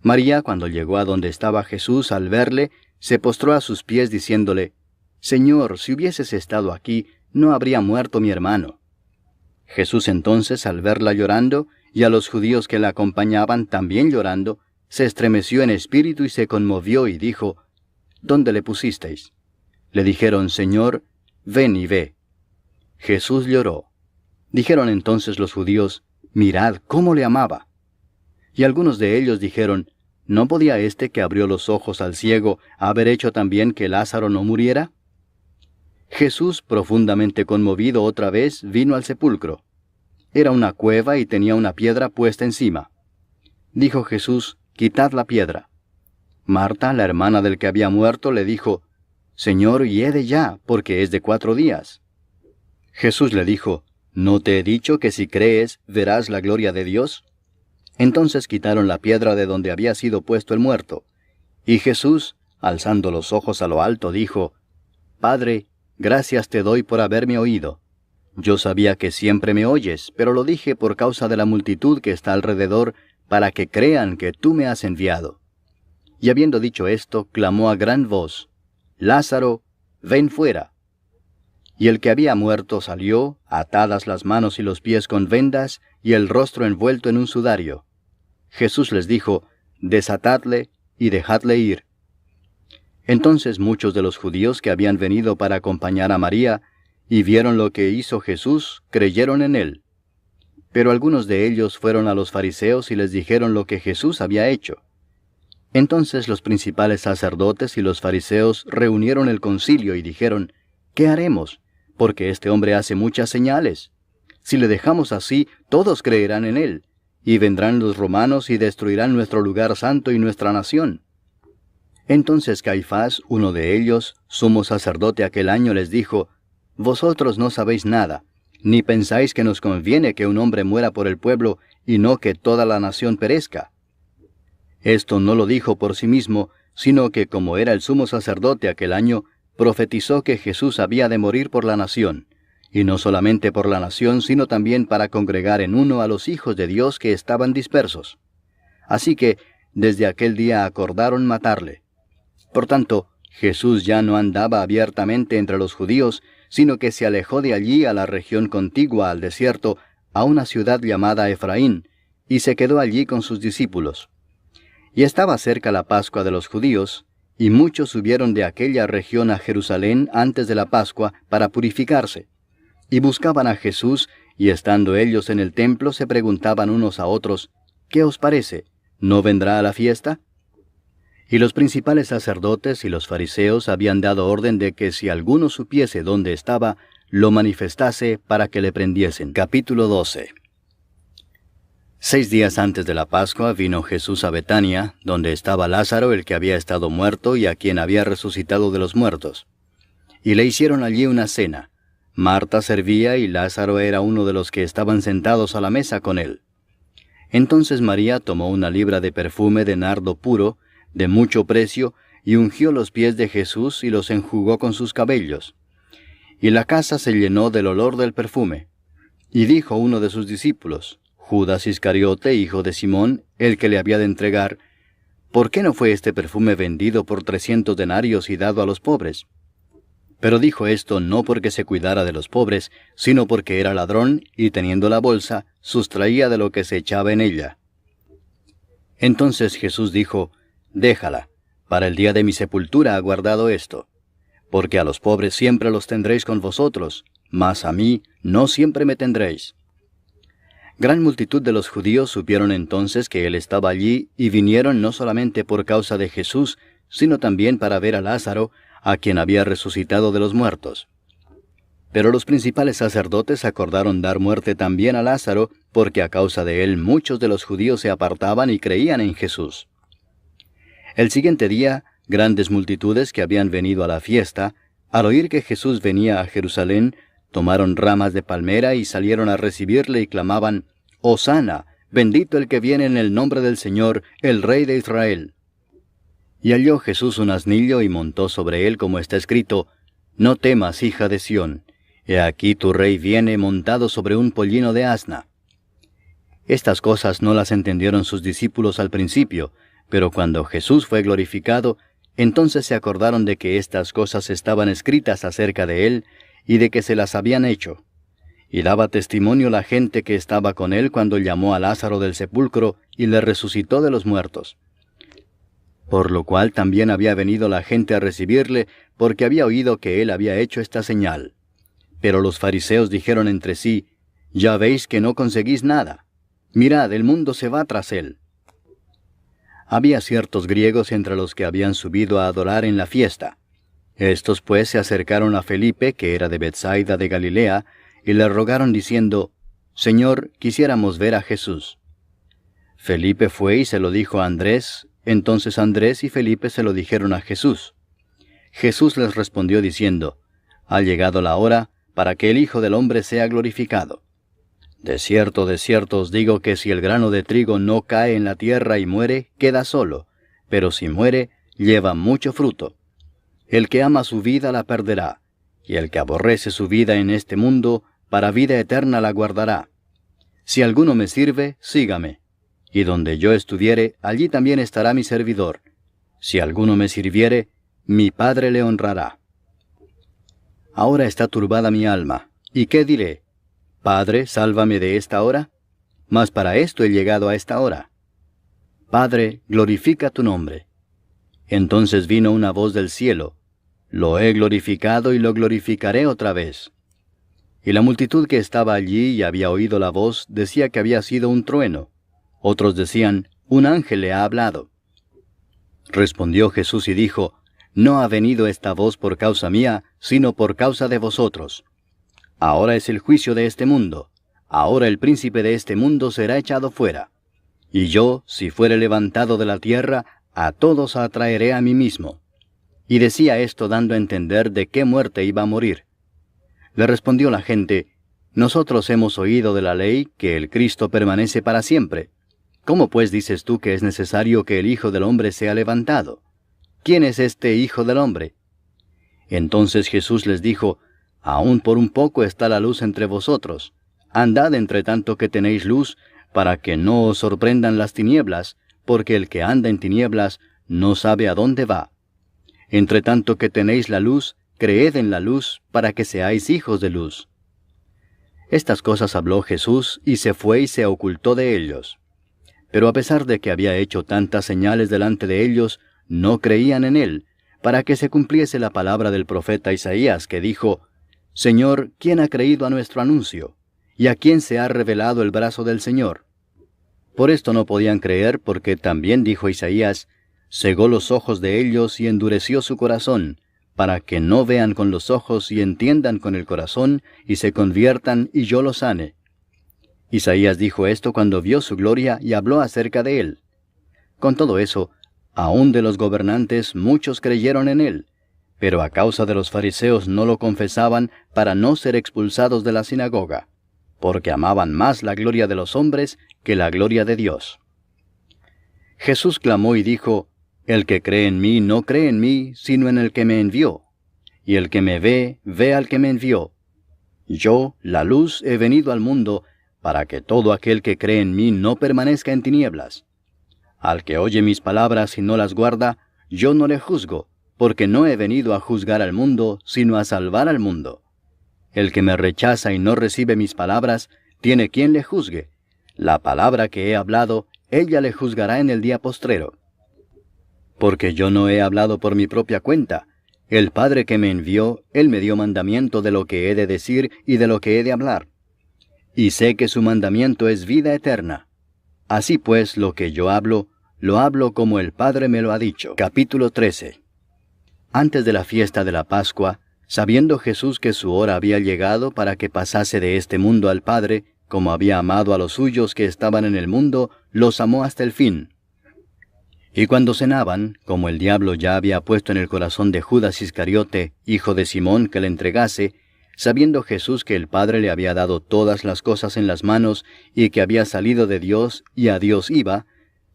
María, cuando llegó a donde estaba Jesús, al verle, se postró a sus pies diciéndole: Señor, si hubieses estado aquí, no habría muerto mi hermano. Jesús entonces, al verla llorando, y a los judíos que la acompañaban también llorando, se estremeció en espíritu y se conmovió y dijo: ¿Dónde le pusisteis? Le dijeron: Señor, ven y ve. Jesús lloró. Dijeron entonces los judíos: Mirad cómo le amaba. Y algunos de ellos dijeron: ¿No podía éste que abrió los ojos al ciego haber hecho también que Lázaro no muriera? Jesús, profundamente conmovido otra vez, vino al sepulcro. Era una cueva y tenía una piedra puesta encima. Dijo Jesús: Quitad la piedra. Marta, la hermana del que había muerto, le dijo: Señor, hiede ya, porque es de 4 días. Jesús le dijo: ¿No te he dicho que si crees, verás la gloria de Dios? Entonces quitaron la piedra de donde había sido puesto el muerto. Y Jesús, alzando los ojos a lo alto, dijo: Padre, gracias te doy por haberme oído. Yo sabía que siempre me oyes, pero lo dije por causa de la multitud que está alrededor, para que crean que tú me has enviado. Y habiendo dicho esto, clamó a gran voz: Lázaro, ven fuera. Y el que había muerto salió, atadas las manos y los pies con vendas, y el rostro envuelto en un sudario. Jesús les dijo: Desatadle y dejadle ir. Entonces muchos de los judíos que habían venido para acompañar a María, y vieron lo que hizo Jesús, creyeron en él. Pero algunos de ellos fueron a los fariseos y les dijeron lo que Jesús había hecho. Entonces los principales sacerdotes y los fariseos reunieron el concilio y dijeron, ¿qué haremos? Porque este hombre hace muchas señales. Si le dejamos así, todos creerán en él, y vendrán los romanos y destruirán nuestro lugar santo y nuestra nación. Entonces Caifás, uno de ellos, sumo sacerdote aquel año, les dijo, Vosotros no sabéis nada, ni pensáis que nos conviene que un hombre muera por el pueblo, y no que toda la nación perezca. Esto no lo dijo por sí mismo, sino que como era el sumo sacerdote aquel año, profetizó que Jesús había de morir por la nación, y no solamente por la nación, sino también para congregar en uno a los hijos de Dios que estaban dispersos. Así que, desde aquel día acordaron matarle. Por tanto, Jesús ya no andaba abiertamente entre los judíos, sino que se alejó de allí a la región contigua al desierto, a una ciudad llamada Efraín, y se quedó allí con sus discípulos. Y estaba cerca la Pascua de los judíos, y muchos subieron de aquella región a Jerusalén antes de la Pascua para purificarse. Y buscaban a Jesús, y estando ellos en el templo se preguntaban unos a otros, ¿qué os parece? ¿No vendrá a la fiesta? Y los principales sacerdotes y los fariseos habían dado orden de que si alguno supiese dónde estaba, lo manifestase para que le prendiesen. Capítulo 12. 6 días antes de la Pascua vino Jesús a Betania, donde estaba Lázaro, el que había estado muerto y a quien había resucitado de los muertos. Y le hicieron allí una cena. Marta servía y Lázaro era uno de los que estaban sentados a la mesa con él. Entonces María tomó una libra de perfume de nardo puro, de mucho precio, y ungió los pies de Jesús y los enjugó con sus cabellos. Y la casa se llenó del olor del perfume. Y dijo uno de sus discípulos, Judas Iscariote, hijo de Simón, el que le había de entregar, ¿por qué no fue este perfume vendido por 300 denarios y dado a los pobres? Pero dijo esto no porque se cuidara de los pobres, sino porque era ladrón, y teniendo la bolsa, sustraía de lo que se echaba en ella. Entonces Jesús dijo, Déjala, para el día de mi sepultura ha guardado esto, porque a los pobres siempre los tendréis con vosotros, mas a mí no siempre me tendréis. Gran multitud de los judíos supieron entonces que él estaba allí, y vinieron no solamente por causa de Jesús, sino también para ver a Lázaro, a quien había resucitado de los muertos. Pero los principales sacerdotes acordaron dar muerte también a Lázaro, porque a causa de él muchos de los judíos se apartaban y creían en Jesús. El siguiente día, grandes multitudes que habían venido a la fiesta, al oír que Jesús venía a Jerusalén, tomaron ramas de palmera y salieron a recibirle y clamaban, Hosana, bendito el que viene en el nombre del Señor, el Rey de Israel. Y halló Jesús un asnillo y montó sobre él, como está escrito, No temas, hija de Sión, he aquí tu rey viene montado sobre un pollino de asna. Estas cosas no las entendieron sus discípulos al principio, pero cuando Jesús fue glorificado, entonces se acordaron de que estas cosas estaban escritas acerca de él, y de que se las habían hecho. Y daba testimonio la gente que estaba con él cuando llamó a Lázaro del sepulcro y le resucitó de los muertos. Por lo cual también había venido la gente a recibirle, porque había oído que él había hecho esta señal. Pero los fariseos dijeron entre sí, Ya veis que no conseguís nada. Mirad, el mundo se va tras él. Había ciertos griegos entre los que habían subido a adorar en la fiesta. Estos pues se acercaron a Felipe, que era de Betsaida de Galilea, y le rogaron diciendo, Señor, quisiéramos ver a Jesús. Felipe fue y se lo dijo a Andrés, entonces Andrés y Felipe se lo dijeron a Jesús. Jesús les respondió diciendo, Ha llegado la hora para que el Hijo del Hombre sea glorificado. De cierto os digo que si el grano de trigo no cae en la tierra y muere, queda solo, pero si muere, lleva mucho fruto. El que ama su vida la perderá, y el que aborrece su vida en este mundo, para vida eterna la guardará. Si alguno me sirve, sígame, y donde yo estuviere, allí también estará mi servidor. Si alguno me sirviere, mi Padre le honrará. Ahora está turbada mi alma, ¿y qué diré? Padre, sálvame de esta hora, mas para esto he llegado a esta hora. Padre, glorifica tu nombre. Entonces vino una voz del cielo, Lo he glorificado y lo glorificaré otra vez. Y la multitud que estaba allí y había oído la voz decía que había sido un trueno. Otros decían, un ángel le ha hablado. Respondió Jesús y dijo, No ha venido esta voz por causa mía, sino por causa de vosotros. Ahora es el juicio de este mundo. Ahora el príncipe de este mundo será echado fuera. Y yo, si fuere levantado de la tierra, a todos atraeré a mí mismo. Y decía esto dando a entender de qué muerte iba a morir. Le respondió la gente, Nosotros hemos oído de la ley que el Cristo permanece para siempre. ¿Cómo pues dices tú que es necesario que el Hijo del Hombre sea levantado? ¿Quién es este Hijo del Hombre? Entonces Jesús les dijo, Aún por un poco está la luz entre vosotros. Andad entre tanto que tenéis luz, para que no os sorprendan las tinieblas, porque el que anda en tinieblas no sabe a dónde va. Entre tanto que tenéis la luz, creed en la luz, para que seáis hijos de luz. Estas cosas habló Jesús, y se fue y se ocultó de ellos. Pero a pesar de que había hecho tantas señales delante de ellos, no creían en él, para que se cumpliese la palabra del profeta Isaías, que dijo, Señor, ¿quién ha creído a nuestro anuncio? ¿Y a quién se ha revelado el brazo del Señor? Por esto no podían creer, porque también dijo Isaías, cegó los ojos de ellos y endureció su corazón, para que no vean con los ojos y entiendan con el corazón, y se conviertan y yo los sane. Isaías dijo esto cuando vio su gloria y habló acerca de él. Con todo eso, aún de los gobernantes muchos creyeron en él, pero a causa de los fariseos no lo confesaban para no ser expulsados de la sinagoga, porque amaban más la gloria de los hombres que la gloria de Dios. Jesús clamó y dijo, El que cree en mí no cree en mí, sino en el que me envió. Y el que me ve, ve al que me envió. Yo, la luz, he venido al mundo, para que todo aquel que cree en mí no permanezca en tinieblas. Al que oye mis palabras y no las guarda, yo no le juzgo, porque no he venido a juzgar al mundo, sino a salvar al mundo. El que me rechaza y no recibe mis palabras, tiene quien le juzgue. La palabra que he hablado, ella le juzgará en el día postrero. Porque yo no he hablado por mi propia cuenta. El Padre que me envió, Él me dio mandamiento de lo que he de decir y de lo que he de hablar. Y sé que su mandamiento es vida eterna. Así pues, lo que yo hablo, lo hablo como el Padre me lo ha dicho. Capítulo 13. Antes de la fiesta de la Pascua, sabiendo Jesús que su hora había llegado para que pasase de este mundo al Padre, como había amado a los suyos que estaban en el mundo, los amó hasta el fin. Y cuando cenaban, como el diablo ya había puesto en el corazón de Judas Iscariote, hijo de Simón, que le entregase, sabiendo Jesús que el Padre le había dado todas las cosas en las manos, y que había salido de Dios y a Dios iba,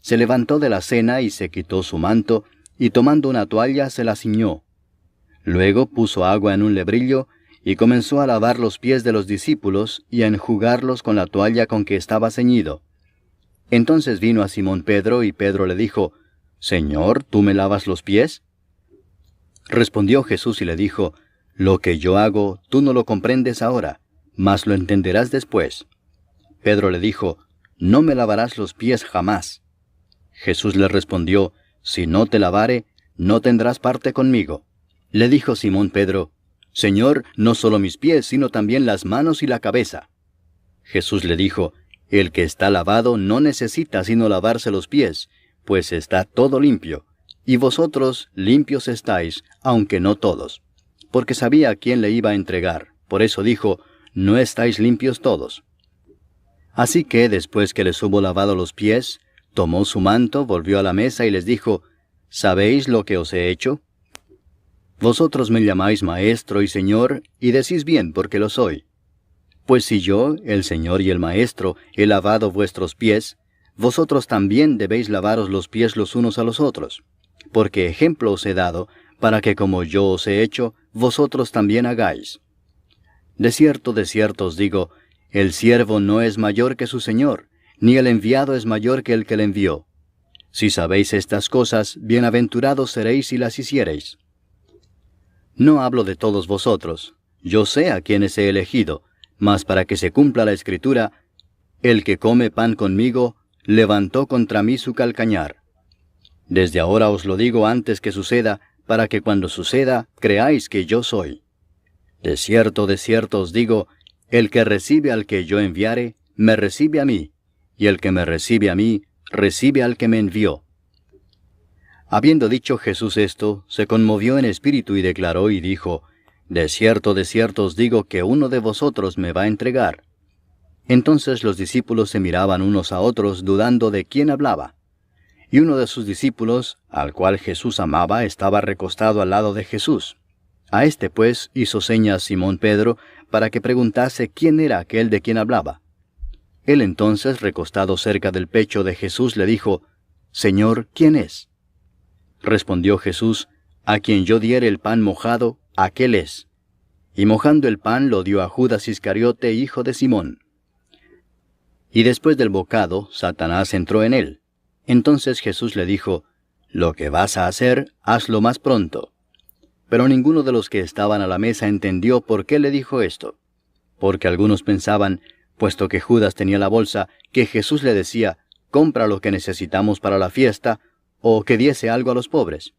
se levantó de la cena y se quitó su manto, y tomando una toalla se la ciñó. Luego puso agua en un lebrillo, y comenzó a lavar los pies de los discípulos, y a enjugarlos con la toalla con que estaba ceñido. Entonces vino a Simón Pedro, y Pedro le dijo, Señor, ¿tú me lavas los pies? Respondió Jesús y le dijo, Lo que yo hago, tú no lo comprendes ahora, mas lo entenderás después. Pedro le dijo, No me lavarás los pies jamás. Jesús le respondió, Si no te lavare, no tendrás parte conmigo. Le dijo Simón Pedro, Señor, no solo mis pies, sino también las manos y la cabeza. Jesús le dijo, El que está lavado no necesita sino lavarse los pies, pues está todo limpio, y vosotros limpios estáis, aunque no todos. Porque sabía a quién le iba a entregar, por eso dijo, No estáis limpios todos. Así que, después que les hubo lavado los pies, tomó su manto, volvió a la mesa y les dijo, ¿Sabéis lo que os he hecho? Vosotros me llamáis Maestro y Señor, y decís bien porque lo soy. Pues si yo, el Señor y el Maestro, he lavado vuestros pies, vosotros también debéis lavaros los pies los unos a los otros. Porque ejemplo os he dado, para que como yo os he hecho, vosotros también hagáis. De cierto os digo, el siervo no es mayor que su Señor, ni el enviado es mayor que el que le envió. Si sabéis estas cosas, bienaventurados seréis si las hiciereis. No hablo de todos vosotros, yo sé a quienes he elegido, mas para que se cumpla la Escritura, el que come pan conmigo, levantó contra mí su calcañar. Desde ahora os lo digo antes que suceda, para que cuando suceda, creáis que yo soy. De cierto os digo, el que recibe al que yo enviare, me recibe a mí, y el que me recibe a mí, recibe al que me envió. Habiendo dicho Jesús esto, se conmovió en espíritu y declaró y dijo, de cierto os digo que uno de vosotros me va a entregar. Entonces los discípulos se miraban unos a otros, dudando de quién hablaba. Y uno de sus discípulos, al cual Jesús amaba, estaba recostado al lado de Jesús. A este pues hizo señas Simón Pedro, para que preguntase quién era aquel de quien hablaba. Él entonces, recostado cerca del pecho de Jesús, le dijo, Señor, ¿quién es? Respondió Jesús, a quien yo diere el pan mojado, aquel es. Y mojando el pan lo dio a Judas Iscariote, hijo de Simón. Y después del bocado, Satanás entró en él. Entonces Jesús le dijo, lo que vas a hacer, hazlo más pronto. Pero ninguno de los que estaban a la mesa entendió por qué le dijo esto. Porque algunos pensaban, puesto que Judas tenía la bolsa, que Jesús le decía, compra lo que necesitamos para la fiesta, o que diese algo a los pobres.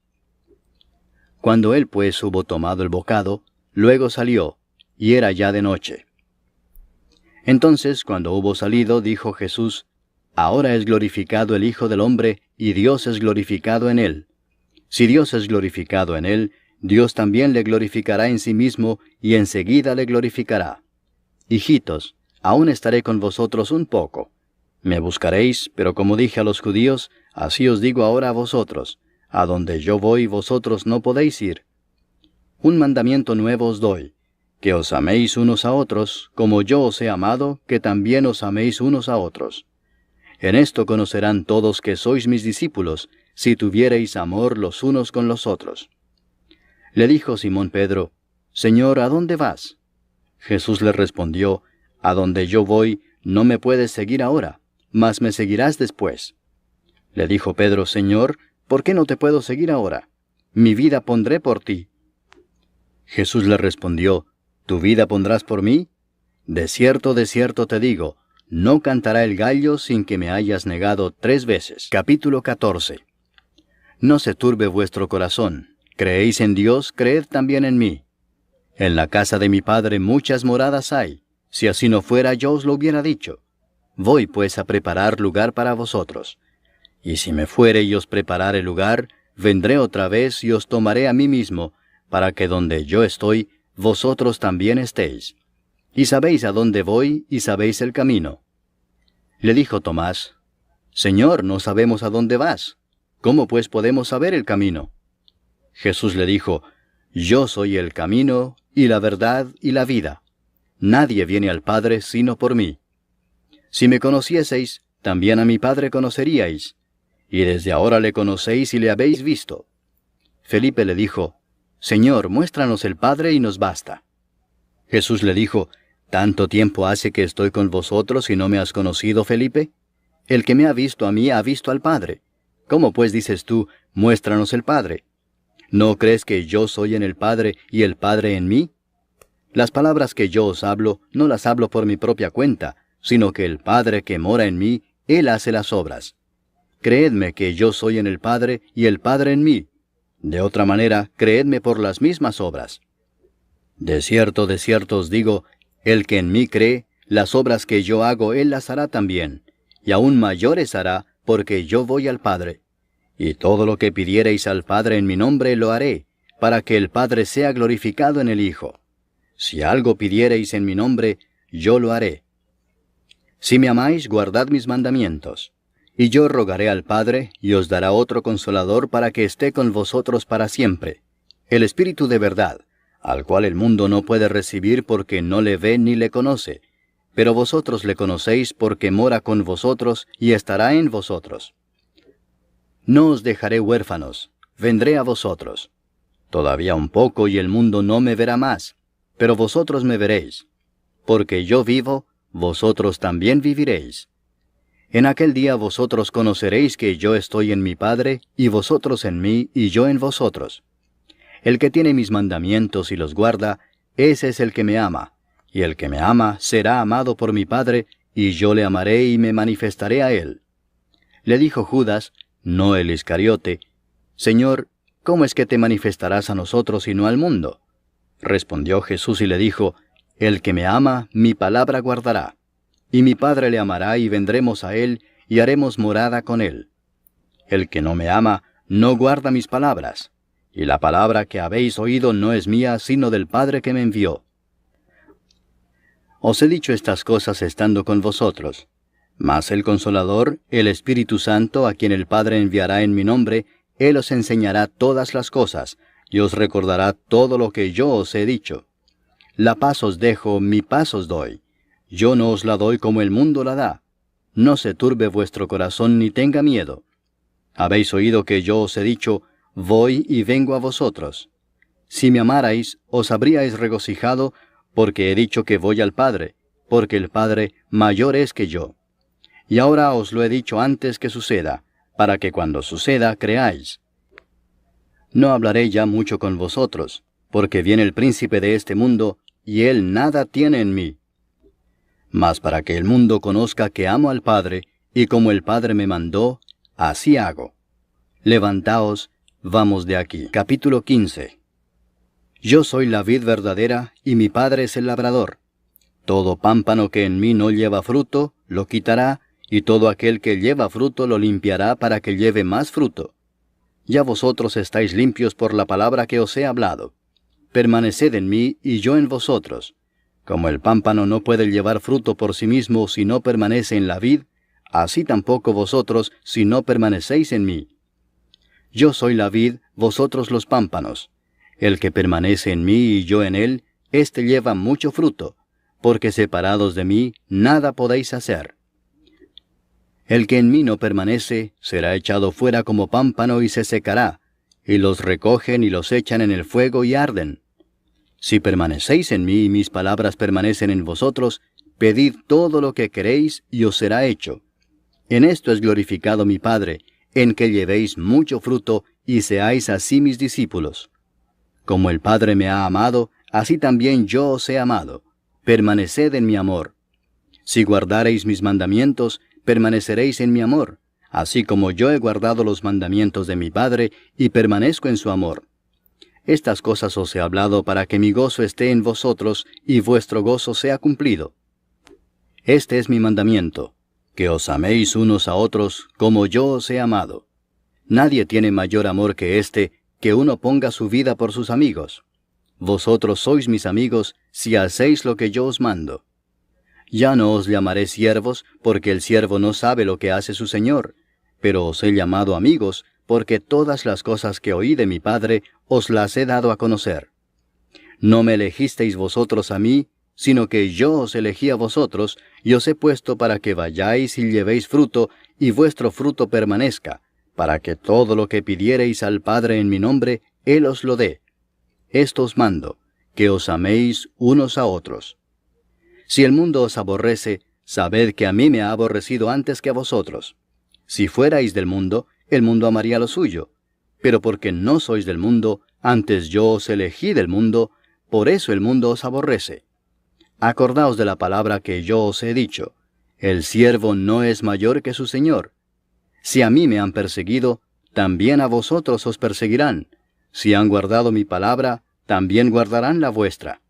Cuando él pues hubo tomado el bocado, luego salió, y era ya de noche. Entonces, cuando hubo salido, dijo Jesús, ahora es glorificado el Hijo del Hombre, y Dios es glorificado en él. Si Dios es glorificado en él, Dios también le glorificará en sí mismo, y enseguida le glorificará. Hijitos, aún estaré con vosotros un poco. Me buscaréis, pero como dije a los judíos, así os digo ahora a vosotros, a donde yo voy vosotros no podéis ir. Un mandamiento nuevo os doy, que os améis unos a otros, como yo os he amado, que también os améis unos a otros. En esto conocerán todos que sois mis discípulos, si tuviereis amor los unos con los otros. Le dijo Simón Pedro, Señor, ¿a dónde vas? Jesús le respondió, a donde yo voy, no me puedes seguir ahora, mas me seguirás después. Le dijo Pedro, Señor, ¿por qué no te puedo seguir ahora? Mi vida pondré por ti. Jesús le respondió, ¿tu vida pondrás por mí? De cierto te digo, no cantará el gallo sin que me hayas negado 3 veces. Capítulo 14. No se turbe vuestro corazón. Creéis en Dios, creed también en mí. En la casa de mi Padre muchas moradas hay. Si así no fuera, yo os lo hubiera dicho. Voy pues a preparar lugar para vosotros. Y si me fuere y os preparare lugar, vendré otra vez y os tomaré a mí mismo, para que donde yo estoy, vosotros también estéis. Y sabéis a dónde voy, y sabéis el camino. Le dijo Tomás, Señor, no sabemos a dónde vas. ¿Cómo pues podemos saber el camino? Jesús le dijo, Yo soy el camino, y la verdad, y la vida. Nadie viene al Padre sino por mí. Si me conocieseis, también a mi Padre conoceríais, y desde ahora le conocéis y le habéis visto. Felipe le dijo, Señor, muéstranos el Padre y nos basta. Jesús le dijo, ¿tanto tiempo hace que estoy con vosotros y no me has conocido, Felipe? El que me ha visto a mí ha visto al Padre. ¿Cómo pues dices tú, muéstranos el Padre? ¿No crees que yo soy en el Padre y el Padre en mí? Las palabras que yo os hablo, no las hablo por mi propia cuenta, sino que el Padre que mora en mí, Él hace las obras. Creedme que yo soy en el Padre y el Padre en mí. De otra manera, creedme por las mismas obras. De cierto os digo, el que en mí cree, las obras que yo hago Él las hará también, y aún mayores hará, porque yo voy al Padre. Y todo lo que pidiereis al Padre en mi nombre lo haré, para que el Padre sea glorificado en el Hijo. Si algo pidiereis en mi nombre, yo lo haré. Si me amáis, guardad mis mandamientos. Y yo rogaré al Padre, y os dará otro Consolador para que esté con vosotros para siempre, el Espíritu de verdad, al cual el mundo no puede recibir porque no le ve ni le conoce, pero vosotros le conocéis porque mora con vosotros y estará en vosotros. No os dejaré huérfanos, vendré a vosotros. Todavía un poco y el mundo no me verá más, pero vosotros me veréis. Porque yo vivo, vosotros también viviréis. En aquel día vosotros conoceréis que yo estoy en mi Padre, y vosotros en mí, y yo en vosotros. El que tiene mis mandamientos y los guarda, ese es el que me ama, y el que me ama será amado por mi Padre, y yo le amaré y me manifestaré a él. Le dijo Judas, no el Iscariote, Señor, ¿cómo es que te manifestarás a nosotros y no al mundo? Respondió Jesús y le dijo, el que me ama, mi palabra guardará. Y mi Padre le amará y vendremos a él, y haremos morada con él. El que no me ama, no guarda mis palabras, y la palabra que habéis oído no es mía, sino del Padre que me envió. Os he dicho estas cosas estando con vosotros. Mas el Consolador, el Espíritu Santo, a quien el Padre enviará en mi nombre, Él os enseñará todas las cosas, y os recordará todo lo que yo os he dicho. La paz os dejo, mi paz os doy. Yo no os la doy como el mundo la da. No se turbe vuestro corazón ni tenga miedo. Habéis oído que yo os he dicho, voy y vengo a vosotros. Si me amarais, os habríais regocijado, porque he dicho que voy al Padre, porque el Padre mayor es que yo. Y ahora os lo he dicho antes que suceda, para que cuando suceda creáis. No hablaré ya mucho con vosotros, porque viene el príncipe de este mundo, y él nada tiene en mí. Mas para que el mundo conozca que amo al Padre, y como el Padre me mandó, así hago. Levantaos, vamos de aquí. Capítulo 15. Yo soy la vid verdadera, y mi Padre es el labrador. Todo pámpano que en mí no lleva fruto, lo quitará, y todo aquel que lleva fruto lo limpiará para que lleve más fruto. Ya vosotros estáis limpios por la palabra que os he hablado. Permaneced en mí, y yo en vosotros. Como el pámpano no puede llevar fruto por sí mismo si no permanece en la vid, así tampoco vosotros si no permanecéis en mí. Yo soy la vid, vosotros los pámpanos. El que permanece en mí y yo en él, éste lleva mucho fruto, porque separados de mí nada podéis hacer. El que en mí no permanece, será echado fuera como pámpano y se secará, y los recogen y los echan en el fuego y arden. Si permanecéis en mí y mis palabras permanecen en vosotros, pedid todo lo que queréis y os será hecho. En esto es glorificado mi Padre, en que llevéis mucho fruto y seáis así mis discípulos. Como el Padre me ha amado, así también yo os he amado. Permaneced en mi amor. Si guardareis mis mandamientos, permaneceréis en mi amor, así como yo he guardado los mandamientos de mi Padre y permanezco en su amor. Estas cosas os he hablado para que mi gozo esté en vosotros y vuestro gozo sea cumplido. Este es mi mandamiento, que os améis unos a otros como yo os he amado. Nadie tiene mayor amor que este, que uno ponga su vida por sus amigos. Vosotros sois mis amigos si hacéis lo que yo os mando. Ya no os llamaré siervos, porque el siervo no sabe lo que hace su señor, pero os he llamado amigos, porque todas las cosas que oí de mi Padre os las he dado a conocer. No me elegisteis vosotros a mí, sino que yo os elegí a vosotros, y os he puesto para que vayáis y llevéis fruto, y vuestro fruto permanezca, para que todo lo que pidiereis al Padre en mi nombre, Él os lo dé. Esto os mando, que os améis unos a otros. Si el mundo os aborrece, sabed que a mí me ha aborrecido antes que a vosotros. Si fuerais del mundo, el mundo amaría lo suyo. Pero porque no sois del mundo, antes yo os elegí del mundo, por eso el mundo os aborrece. Acordaos de la palabra que yo os he dicho. El siervo no es mayor que su señor. Si a mí me han perseguido, también a vosotros os perseguirán. Si han guardado mi palabra, también guardarán la vuestra.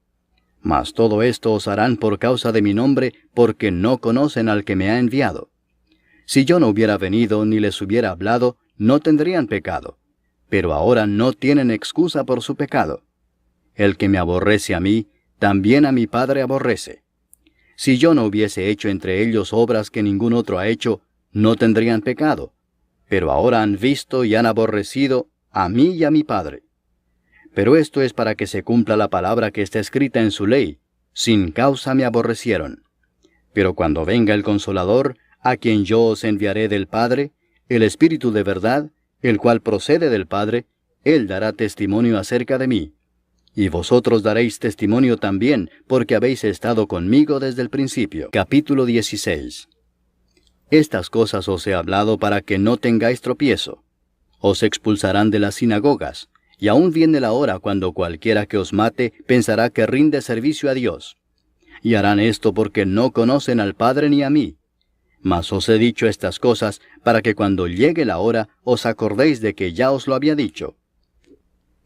Mas todo esto os harán por causa de mi nombre, porque no conocen al que me ha enviado. Si yo no hubiera venido ni les hubiera hablado, no tendrían pecado. Pero ahora no tienen excusa por su pecado. El que me aborrece a mí, también a mi Padre aborrece. Si yo no hubiese hecho entre ellos obras que ningún otro ha hecho, no tendrían pecado. Pero ahora han visto y han aborrecido a mí y a mi Padre. Pero esto es para que se cumpla la palabra que está escrita en su ley. Sin causa me aborrecieron. Pero cuando venga el Consolador, a quien yo os enviaré del Padre, el Espíritu de verdad, el cual procede del Padre, Él dará testimonio acerca de mí. Y vosotros daréis testimonio también, porque habéis estado conmigo desde el principio. Capítulo 16. Estas cosas os he hablado para que no tengáis tropiezo. Os expulsarán de las sinagogas, y aún viene la hora cuando cualquiera que os mate pensará que rinde servicio a Dios. Y harán esto porque no conocen al Padre ni a mí. Mas os he dicho estas cosas para que cuando llegue la hora os acordéis de que ya os lo había dicho.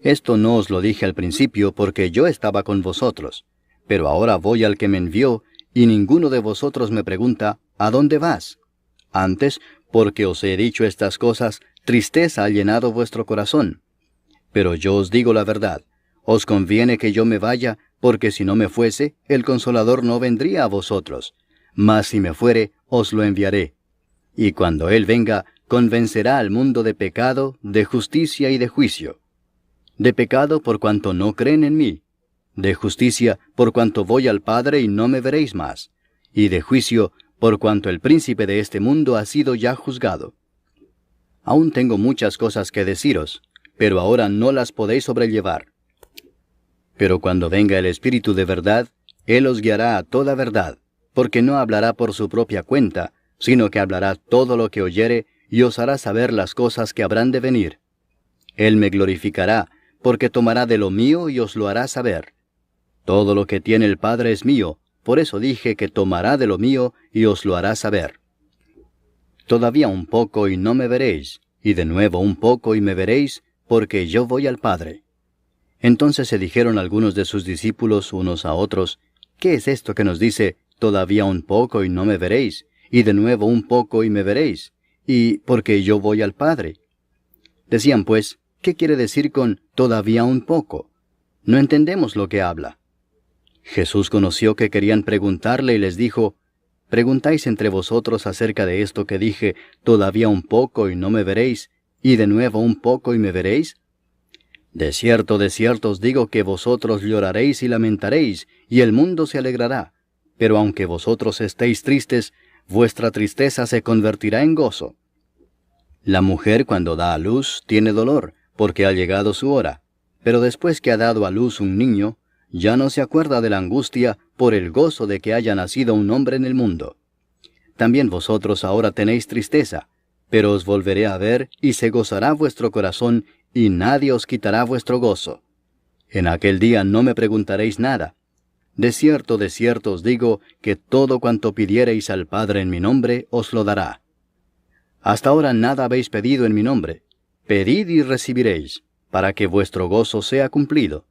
Esto no os lo dije al principio porque yo estaba con vosotros, pero ahora voy al que me envió, y ninguno de vosotros me pregunta, ¿a dónde vas? Antes, porque os he dicho estas cosas, tristeza ha llenado vuestro corazón. Pero yo os digo la verdad, os conviene que yo me vaya, porque si no me fuese, el Consolador no vendría a vosotros. Mas si me fuere, os lo enviaré. Y cuando Él venga, convencerá al mundo de pecado, de justicia y de juicio. De pecado por cuanto no creen en mí. De justicia por cuanto voy al Padre y no me veréis más. Y de juicio por cuanto el príncipe de este mundo ha sido ya juzgado. Aún tengo muchas cosas que deciros, pero ahora no las podéis sobrellevar. Pero cuando venga el Espíritu de verdad, Él os guiará a toda verdad, porque no hablará por su propia cuenta, sino que hablará todo lo que oyere y os hará saber las cosas que habrán de venir. Él me glorificará, porque tomará de lo mío y os lo hará saber. Todo lo que tiene el Padre es mío, por eso dije que tomará de lo mío y os lo hará saber. Todavía un poco y no me veréis, y de nuevo un poco y me veréis, porque yo voy al Padre. Entonces se dijeron algunos de sus discípulos unos a otros, ¿qué es esto que nos dice, todavía un poco y no me veréis, y de nuevo un poco y me veréis, y porque yo voy al Padre? Decían pues, ¿qué quiere decir con todavía un poco? No entendemos lo que habla. Jesús conoció que querían preguntarle y les dijo, ¿preguntáis entre vosotros acerca de esto que dije, todavía un poco y no me veréis, y de nuevo un poco y me veréis? De cierto os digo que vosotros lloraréis y lamentaréis, y el mundo se alegrará. Pero aunque vosotros estéis tristes, vuestra tristeza se convertirá en gozo. La mujer cuando da a luz tiene dolor, porque ha llegado su hora. Pero después que ha dado a luz un niño, ya no se acuerda de la angustia por el gozo de que haya nacido un hombre en el mundo. También vosotros ahora tenéis tristeza, pero os volveré a ver y se gozará vuestro corazón y nadie os quitará vuestro gozo. En aquel día no me preguntaréis nada. De cierto os digo que todo cuanto pidiereis al Padre en mi nombre os lo dará. Hasta ahora nada habéis pedido en mi nombre. Pedid y recibiréis, para que vuestro gozo sea cumplido.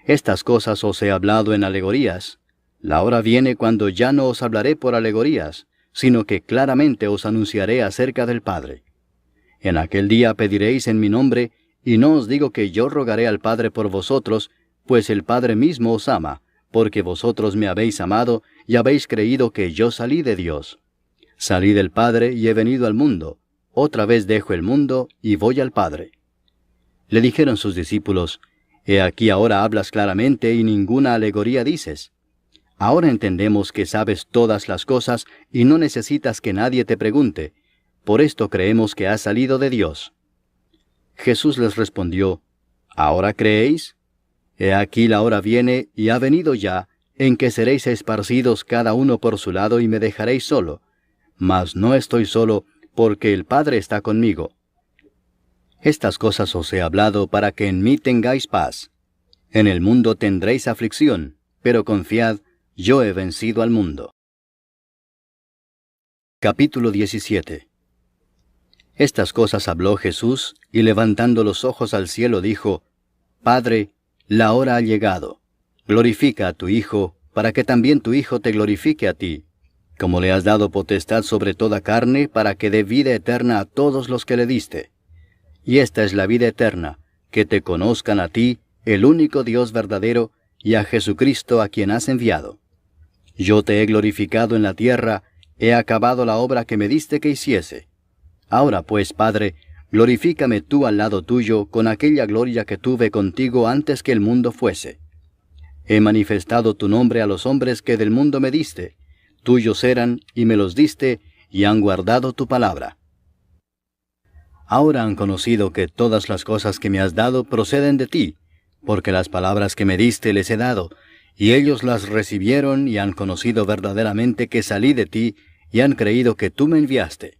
Estas cosas os he hablado en alegorías. La hora viene cuando ya no os hablaré por alegorías, sino que claramente os anunciaré acerca del Padre. En aquel día pediréis en mi nombre, y no os digo que yo rogaré al Padre por vosotros, pues el Padre mismo os ama, porque vosotros me habéis amado y habéis creído que yo salí de Dios. Salí del Padre y he venido al mundo. Otra vez dejo el mundo y voy al Padre. Le dijeron sus discípulos, He aquí ahora hablas claramente y ninguna alegoría dices. Ahora entendemos que sabes todas las cosas y no necesitas que nadie te pregunte. Por esto creemos que has salido de Dios. Jesús les respondió, ¿ahora creéis? He aquí la hora viene y ha venido ya, en que seréis esparcidos cada uno por su lado y me dejaréis solo. Mas no estoy solo, porque el Padre está conmigo. Estas cosas os he hablado para que en mí tengáis paz. En el mundo tendréis aflicción, pero confiad, yo he vencido al mundo. Capítulo 17. Estas cosas habló Jesús, y levantando los ojos al cielo dijo, Padre, la hora ha llegado. Glorifica a tu Hijo, para que también tu Hijo te glorifique a ti, como le has dado potestad sobre toda carne, para que dé vida eterna a todos los que le diste. Y esta es la vida eterna, que te conozcan a ti, el único Dios verdadero, y a Jesucristo a quien has enviado. Yo te he glorificado en la tierra, he acabado la obra que me diste que hiciese. Ahora pues, Padre, glorifícame tú al lado tuyo con aquella gloria que tuve contigo antes que el mundo fuese. He manifestado tu nombre a los hombres que del mundo me diste. Tuyos eran, y me los diste, y han guardado tu palabra. Ahora han conocido que todas las cosas que me has dado proceden de ti, porque las palabras que me diste les he dado, y ellos las recibieron y han conocido verdaderamente que salí de ti, y han creído que tú me enviaste.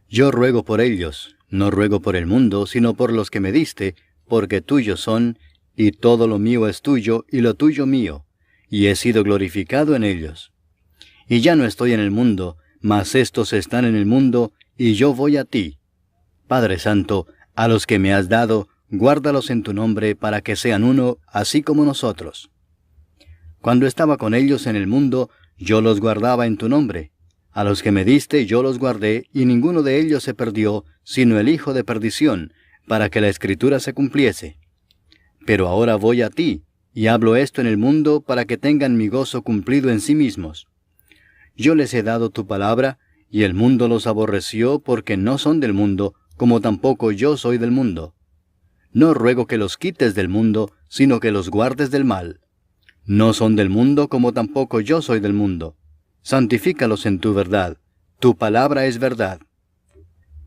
Yo ruego por ellos, no ruego por el mundo, sino por los que me diste, porque tuyos son, y todo lo mío es tuyo, y lo tuyo mío, y he sido glorificado en ellos. Y ya no estoy en el mundo, mas éstos están en el mundo, y yo voy a ti. Padre Santo, a los que me has dado, guárdalos en tu nombre para que sean uno, así como nosotros. Cuando estaba con ellos en el mundo, yo los guardaba en tu nombre. A los que me diste yo los guardé, y ninguno de ellos se perdió, sino el hijo de perdición, para que la Escritura se cumpliese. Pero ahora voy a ti, y hablo esto en el mundo para que tengan mi gozo cumplido en sí mismos. Yo les he dado tu palabra, y el mundo los aborreció porque no son del mundo, como tampoco yo soy del mundo. No ruego que los quites del mundo, sino que los guardes del mal. No son del mundo, como tampoco yo soy del mundo. Santifícalos en tu verdad. Tu palabra es verdad.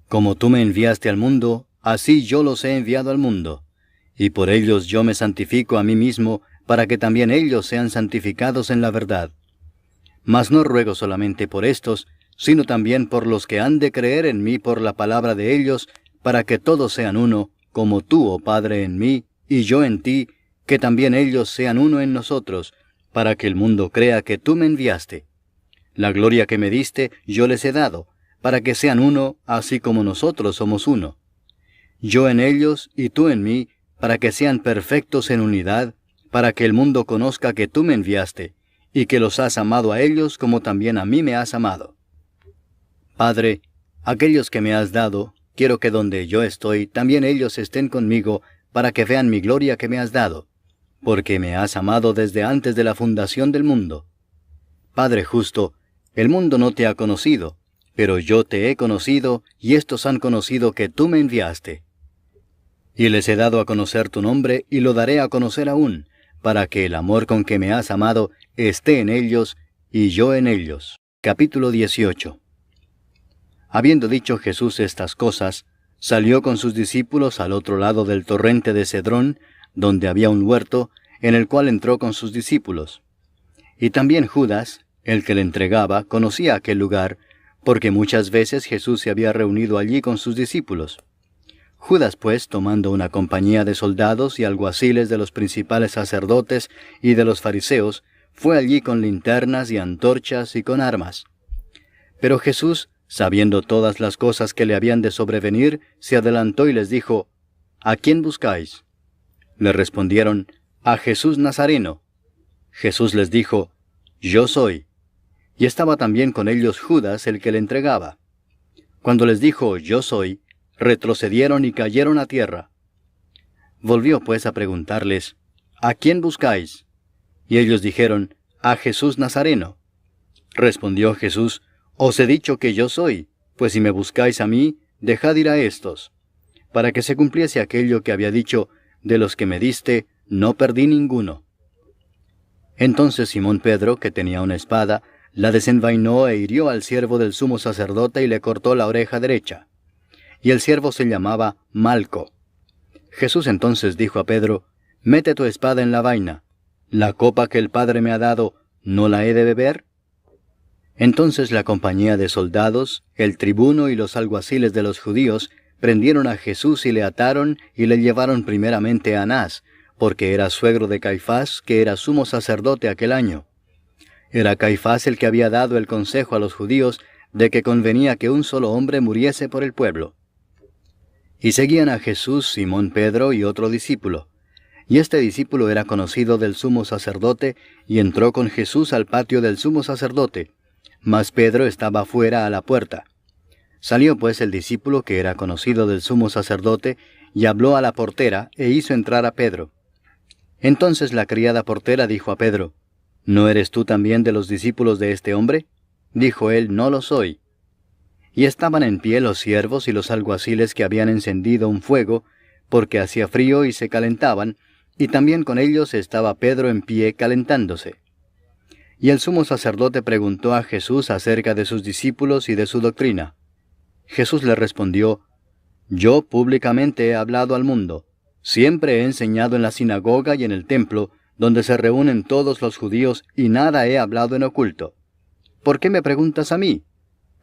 Como tú me enviaste al mundo, así yo los he enviado al mundo. Y por ellos yo me santifico a mí mismo, para que también ellos sean santificados en la verdad. Mas no ruego solamente por estos, sino también por los que han de creer en mí por la palabra de ellos, para que todos sean uno, como tú, oh Padre, en mí, y yo en ti, que también ellos sean uno en nosotros, para que el mundo crea que tú me enviaste. La gloria que me diste yo les he dado, para que sean uno, así como nosotros somos uno. Yo en ellos y tú en mí, para que sean perfectos en unidad, para que el mundo conozca que tú me enviaste, y que los has amado a ellos como también a mí me has amado. Padre, aquellos que me has dado, quiero que donde yo estoy, también ellos estén conmigo, para que vean mi gloria que me has dado, porque me has amado desde antes de la fundación del mundo. Padre justo, el mundo no te ha conocido, pero yo te he conocido, y estos han conocido que tú me enviaste. Y les he dado a conocer tu nombre, y lo daré a conocer aún, para que el amor con que me has amado esté en ellos, y yo en ellos. Capítulo 18. Habiendo dicho Jesús estas cosas, salió con sus discípulos al otro lado del torrente de Cedrón, donde había un huerto, en el cual entró con sus discípulos. Y también Judas, el que le entregaba, conocía aquel lugar, porque muchas veces Jesús se había reunido allí con sus discípulos. Judas, pues, tomando una compañía de soldados y alguaciles de los principales sacerdotes y de los fariseos, fue allí con linternas y antorchas y con armas. Pero Jesús, sabiendo todas las cosas que le habían de sobrevenir, se adelantó y les dijo, ¿A quién buscáis? Le respondieron, a Jesús Nazareno. Jesús les dijo, Yo soy. Y estaba también con ellos Judas, el que le entregaba. Cuando les dijo, Yo soy, retrocedieron y cayeron a tierra. Volvió pues a preguntarles, ¿A quién buscáis? Y ellos dijeron, a Jesús Nazareno. Respondió Jesús, Os he dicho que yo soy, pues si me buscáis a mí, dejad ir a estos. Para que se cumpliese aquello que había dicho, de los que me diste, no perdí ninguno. Entonces Simón Pedro, que tenía una espada, la desenvainó e hirió al siervo del sumo sacerdote y le cortó la oreja derecha. Y el siervo se llamaba Malco. Jesús entonces dijo a Pedro, Mete tu espada en la vaina. ¿La copa que el Padre me ha dado, no la he de beber? Entonces la compañía de soldados, el tribuno y los alguaciles de los judíos, prendieron a Jesús y le ataron y le llevaron primeramente a Anás, porque era suegro de Caifás, que era sumo sacerdote aquel año. Era Caifás el que había dado el consejo a los judíos de que convenía que un solo hombre muriese por el pueblo. Y seguían a Jesús Simón Pedro y otro discípulo. Y este discípulo era conocido del sumo sacerdote, y entró con Jesús al patio del sumo sacerdote, mas Pedro estaba fuera a la puerta. Salió pues el discípulo que era conocido del sumo sacerdote, y habló a la portera, e hizo entrar a Pedro. Entonces la criada portera dijo a Pedro, ¿No eres tú también de los discípulos de este hombre? Dijo él, No lo soy. Y estaban en pie los siervos y los alguaciles que habían encendido un fuego, porque hacía frío y se calentaban, y también con ellos estaba Pedro en pie calentándose. Y el sumo sacerdote preguntó a Jesús acerca de sus discípulos y de su doctrina. Jesús le respondió, Yo públicamente he hablado al mundo. Siempre he enseñado en la sinagoga y en el templo, donde se reúnen todos los judíos, y nada he hablado en oculto. ¿Por qué me preguntas a mí?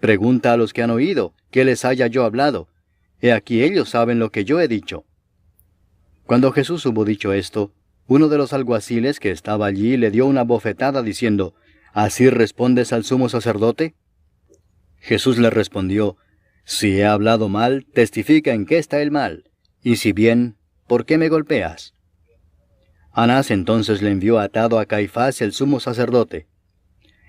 Pregunta a los que han oído, ¿qué les haya yo hablado? He aquí ellos saben lo que yo he dicho. Cuando Jesús hubo dicho esto, uno de los alguaciles que estaba allí le dio una bofetada diciendo, ¿Así respondes al sumo sacerdote? Jesús le respondió, Si he hablado mal, testifica en qué está el mal, y si bien, ¿por qué me golpeas? Anás entonces le envió atado a Caifás el sumo sacerdote.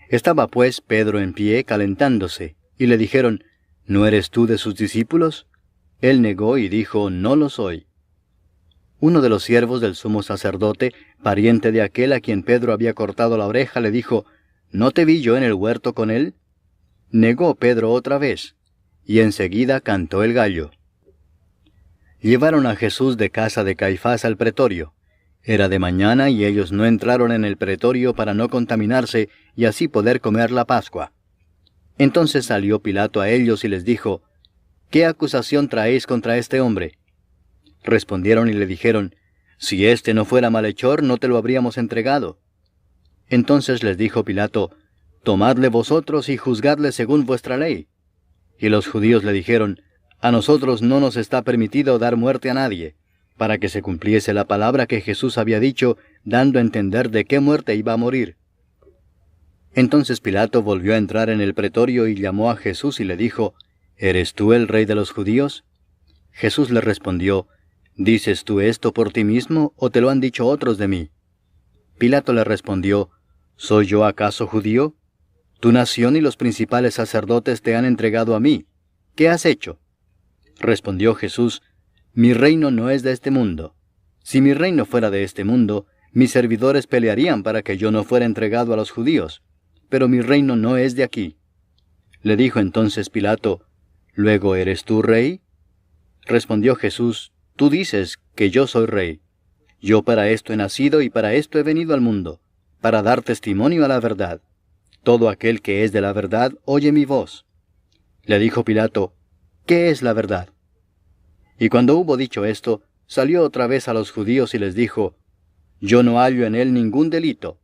Estaba pues Pedro en pie calentándose, y le dijeron, ¿No eres tú de sus discípulos? Él negó y dijo, no lo soy. Uno de los siervos del sumo sacerdote, pariente de aquel a quien Pedro había cortado la oreja, le dijo, ¿no te vi yo en el huerto con él? Negó Pedro otra vez, y enseguida cantó el gallo. Llevaron a Jesús de casa de Caifás al pretorio. Era de mañana y ellos no entraron en el pretorio para no contaminarse y así poder comer la Pascua. Entonces salió Pilato a ellos y les dijo, ¿qué acusación traéis contra este hombre? Respondieron y le dijeron, si éste no fuera malhechor, no te lo habríamos entregado. Entonces les dijo Pilato, tomadle vosotros y juzgadle según vuestra ley. Y los judíos le dijeron, a nosotros no nos está permitido dar muerte a nadie, para que se cumpliese la palabra que Jesús había dicho, dando a entender de qué muerte iba a morir. Entonces Pilato volvió a entrar en el pretorio y llamó a Jesús y le dijo, ¿eres tú el rey de los judíos? Jesús le respondió, ¿dices tú esto por ti mismo o te lo han dicho otros de mí? Pilato le respondió, ¿soy yo acaso judío? Tu nación y los principales sacerdotes te han entregado a mí. ¿Qué has hecho? Respondió Jesús, mi reino no es de este mundo. Si mi reino fuera de este mundo, mis servidores pelearían para que yo no fuera entregado a los judíos, pero mi reino no es de aquí. Le dijo entonces Pilato, ¿luego eres tú rey? Respondió Jesús, tú dices que yo soy rey. Yo para esto he nacido y para esto he venido al mundo, para dar testimonio a la verdad. Todo aquel que es de la verdad oye mi voz. Le dijo Pilato, ¿qué es la verdad? Y cuando hubo dicho esto, salió otra vez a los judíos y les dijo, yo no hallo en él ningún delito.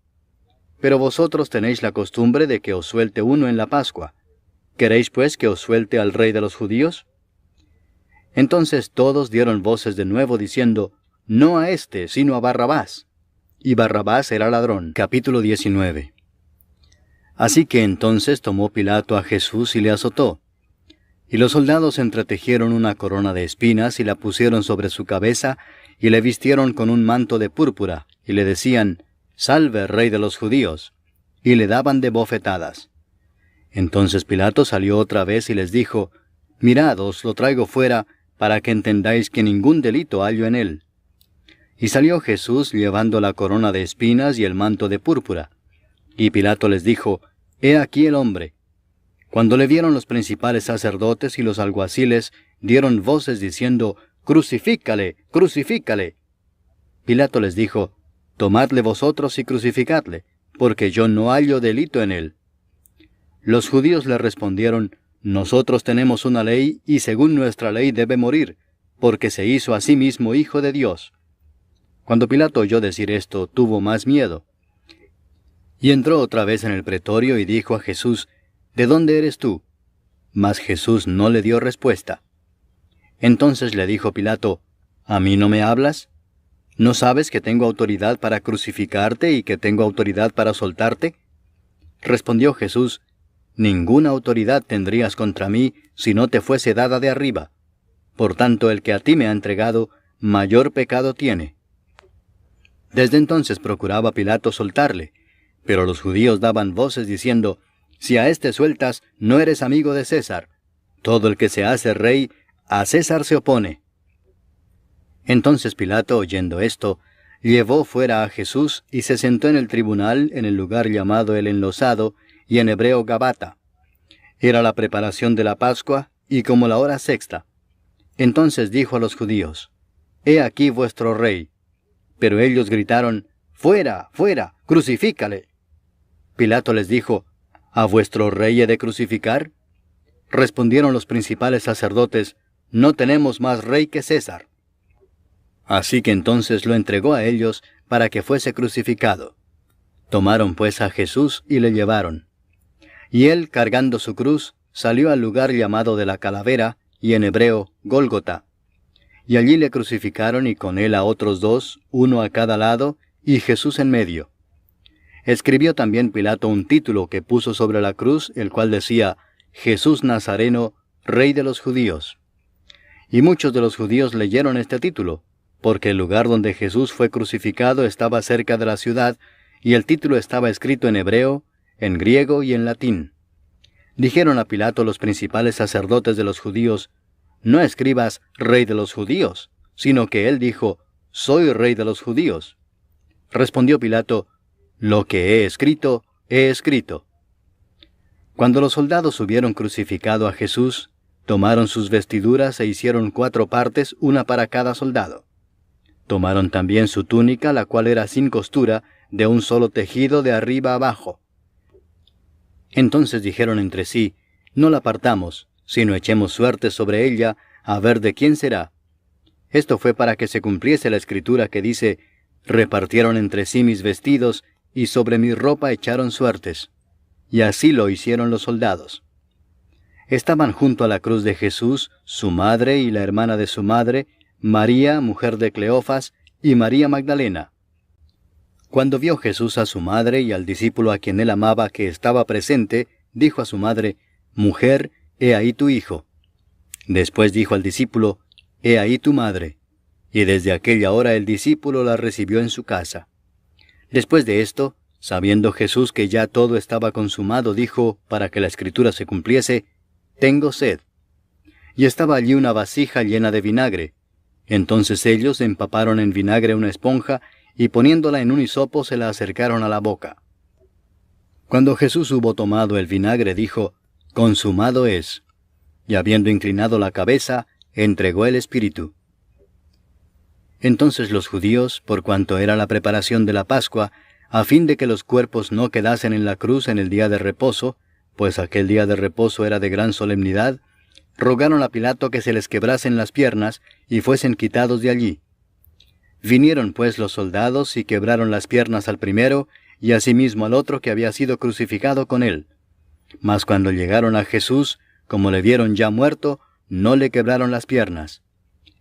Pero vosotros tenéis la costumbre de que os suelte uno en la Pascua. ¿Queréis pues que os suelte al rey de los judíos? Entonces todos dieron voces de nuevo diciendo, no a éste, sino a Barrabás. Y Barrabás era ladrón. Capítulo 19. Así que entonces tomó Pilato a Jesús y le azotó. Y los soldados entretejieron una corona de espinas y la pusieron sobre su cabeza, y le vistieron con un manto de púrpura, y le decían, Salve, Rey de los judíos, y le daban de bofetadas. Entonces Pilato salió otra vez y les dijo, Mirad, os lo traigo fuera, para que entendáis que ningún delito hallo en él. Y salió Jesús llevando la corona de espinas y el manto de púrpura. Y Pilato les dijo, He aquí el hombre. Cuando le vieron los principales sacerdotes y los alguaciles, dieron voces diciendo, Crucifícale, crucifícale. Pilato les dijo, Tomadle vosotros y crucificadle, porque yo no hallo delito en él. Los judíos le respondieron, Nosotros tenemos una ley, y según nuestra ley debe morir, porque se hizo a sí mismo hijo de Dios. Cuando Pilato oyó decir esto, tuvo más miedo. Y entró otra vez en el pretorio y dijo a Jesús, ¿De dónde eres tú? Mas Jesús no le dio respuesta. Entonces le dijo Pilato, ¿A mí no me hablas? ¿No sabes que tengo autoridad para crucificarte y que tengo autoridad para soltarte? Respondió Jesús, Ninguna autoridad tendrías contra mí si no te fuese dada de arriba. Por tanto, el que a ti me ha entregado, mayor pecado tiene. Desde entonces procuraba Pilato soltarle, pero los judíos daban voces diciendo, Si a éste sueltas, no eres amigo de César. Todo el que se hace rey, a César se opone. Entonces Pilato, oyendo esto, llevó fuera a Jesús y se sentó en el tribunal en el lugar llamado el Enlosado, y en hebreo Gabata. Era la preparación de la Pascua, y como la hora sexta. Entonces dijo a los judíos, He aquí vuestro rey. Pero ellos gritaron, Fuera, fuera, crucifícale. Pilato les dijo, ¿A vuestro rey he de crucificar? Respondieron los principales sacerdotes, No tenemos más rey que César. Así que entonces lo entregó a ellos para que fuese crucificado. Tomaron pues a Jesús y le llevaron. Y él, cargando su cruz, salió al lugar llamado de la Calavera, y en hebreo, Gólgota. Y allí le crucificaron y con él a otros dos, uno a cada lado, y Jesús en medio. Escribió también Pilato un título que puso sobre la cruz, el cual decía, Jesús Nazareno, Rey de los Judíos. Y muchos de los judíos leyeron este título, porque el lugar donde Jesús fue crucificado estaba cerca de la ciudad, y el título estaba escrito en hebreo, en griego y en latín. Dijeron a Pilato los principales sacerdotes de los judíos, no escribas Rey de los judíos, sino que él dijo, Soy Rey de los judíos. Respondió Pilato, Lo que he escrito, he escrito. Cuando los soldados hubieron crucificado a Jesús, tomaron sus vestiduras e hicieron 4 partes, una para cada soldado. Tomaron también su túnica, la cual era sin costura, de un solo tejido de arriba abajo. Entonces dijeron entre sí, No la partamos, sino echemos suerte sobre ella, a ver de quién será. Esto fue para que se cumpliese la escritura que dice, Repartieron entre sí mis vestidos, y sobre mi ropa echaron suertes. Y así lo hicieron los soldados. Estaban junto a la cruz de Jesús, su madre y la hermana de su madre, María, mujer de Cleofas, y María Magdalena. Cuando vio Jesús a su madre y al discípulo a quien él amaba que estaba presente, dijo a su madre, Mujer, he ahí tu hijo. Después dijo al discípulo, He ahí tu madre. Y desde aquella hora el discípulo la recibió en su casa. Después de esto, sabiendo Jesús que ya todo estaba consumado, dijo, para que la escritura se cumpliese, Tengo sed. Y estaba allí una vasija llena de vinagre. Entonces ellos empaparon en vinagre una esponja, y poniéndola en un hisopo se la acercaron a la boca. Cuando Jesús hubo tomado el vinagre, dijo, Consumado es. Y habiendo inclinado la cabeza, entregó el espíritu. Entonces los judíos, por cuanto era la preparación de la Pascua, a fin de que los cuerpos no quedasen en la cruz en el día de reposo, pues aquel día de reposo era de gran solemnidad, rogaron a Pilato que se les quebrasen las piernas y fuesen quitados de allí. Vinieron pues los soldados y quebraron las piernas al primero y asimismo al otro que había sido crucificado con él. Mas cuando llegaron a Jesús, como le vieron ya muerto, no le quebraron las piernas.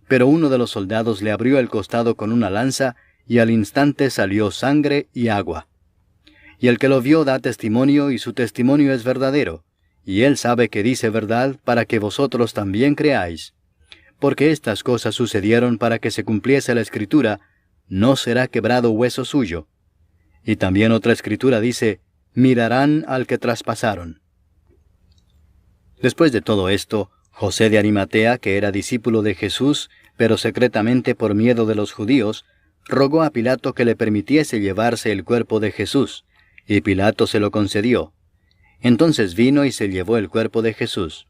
Pero uno de los soldados le abrió el costado con una lanza, y al instante salió sangre y agua. Y el que lo vio da testimonio, y su testimonio es verdadero, y él sabe que dice verdad, para que vosotros también creáis. Porque estas cosas sucedieron para que se cumpliese la escritura, no será quebrado hueso suyo. Y también otra escritura dice, mirarán al que traspasaron. Después de todo esto, José de Arimatea, que era discípulo de Jesús, pero secretamente por miedo de los judíos, rogó a Pilato que le permitiese llevarse el cuerpo de Jesús, y Pilato se lo concedió. Entonces vino y se llevó el cuerpo de Jesús.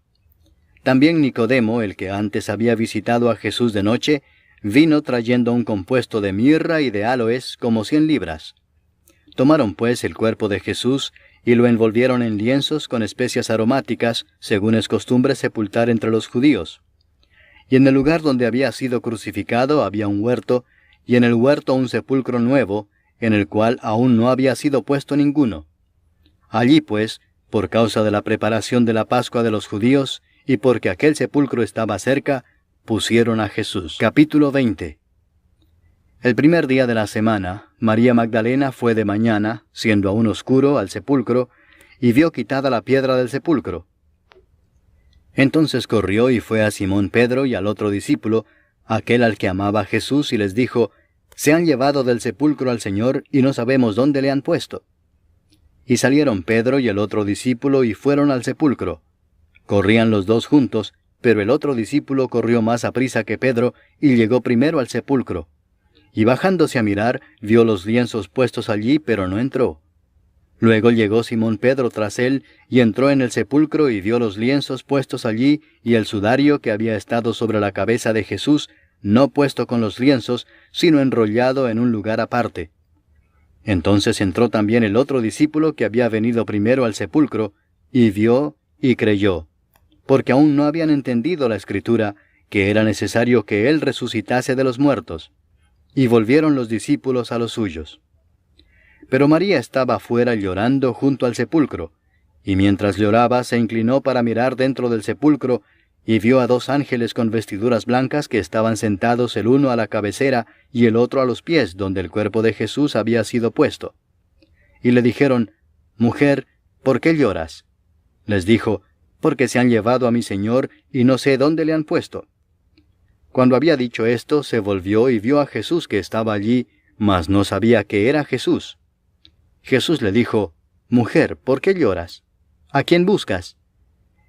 También Nicodemo, el que antes había visitado a Jesús de noche, vino trayendo un compuesto de mirra y de áloes como 100 libras. Tomaron pues el cuerpo de Jesús, y lo envolvieron en lienzos con especias aromáticas, según es costumbre sepultar entre los judíos. Y en el lugar donde había sido crucificado había un huerto, y en el huerto un sepulcro nuevo, en el cual aún no había sido puesto ninguno. Allí pues, por causa de la preparación de la Pascua de los judíos, y porque aquel sepulcro estaba cerca, pusieron a Jesús. Capítulo 20. El primer día de la semana, María Magdalena fue de mañana, siendo aún oscuro, al sepulcro, y vio quitada la piedra del sepulcro. Entonces corrió y fue a Simón Pedro y al otro discípulo, aquel al que amaba Jesús, y les dijo, Se han llevado del sepulcro al Señor, y no sabemos dónde le han puesto. Y salieron Pedro y el otro discípulo, y fueron al sepulcro. Corrían los dos juntos, pero el otro discípulo corrió más aprisa que Pedro, y llegó primero al sepulcro. Y bajándose a mirar, vio los lienzos puestos allí, pero no entró. Luego llegó Simón Pedro tras él, y entró en el sepulcro y vio los lienzos puestos allí, y el sudario que había estado sobre la cabeza de Jesús, no puesto con los lienzos, sino enrollado en un lugar aparte. Entonces entró también el otro discípulo que había venido primero al sepulcro, y vio y creyó, porque aún no habían entendido la Escritura, que era necesario que él resucitase de los muertos. Y volvieron los discípulos a los suyos. Pero María estaba afuera llorando junto al sepulcro, y mientras lloraba se inclinó para mirar dentro del sepulcro, y vio a 2 ángeles con vestiduras blancas que estaban sentados el uno a la cabecera y el otro a los pies, donde el cuerpo de Jesús había sido puesto. Y le dijeron, Mujer, ¿por qué lloras? Les dijo, Porque se han llevado a mi Señor, y no sé dónde le han puesto. Cuando había dicho esto, se volvió y vio a Jesús que estaba allí, mas no sabía que era Jesús. Jesús le dijo, Mujer, ¿por qué lloras? ¿A quién buscas?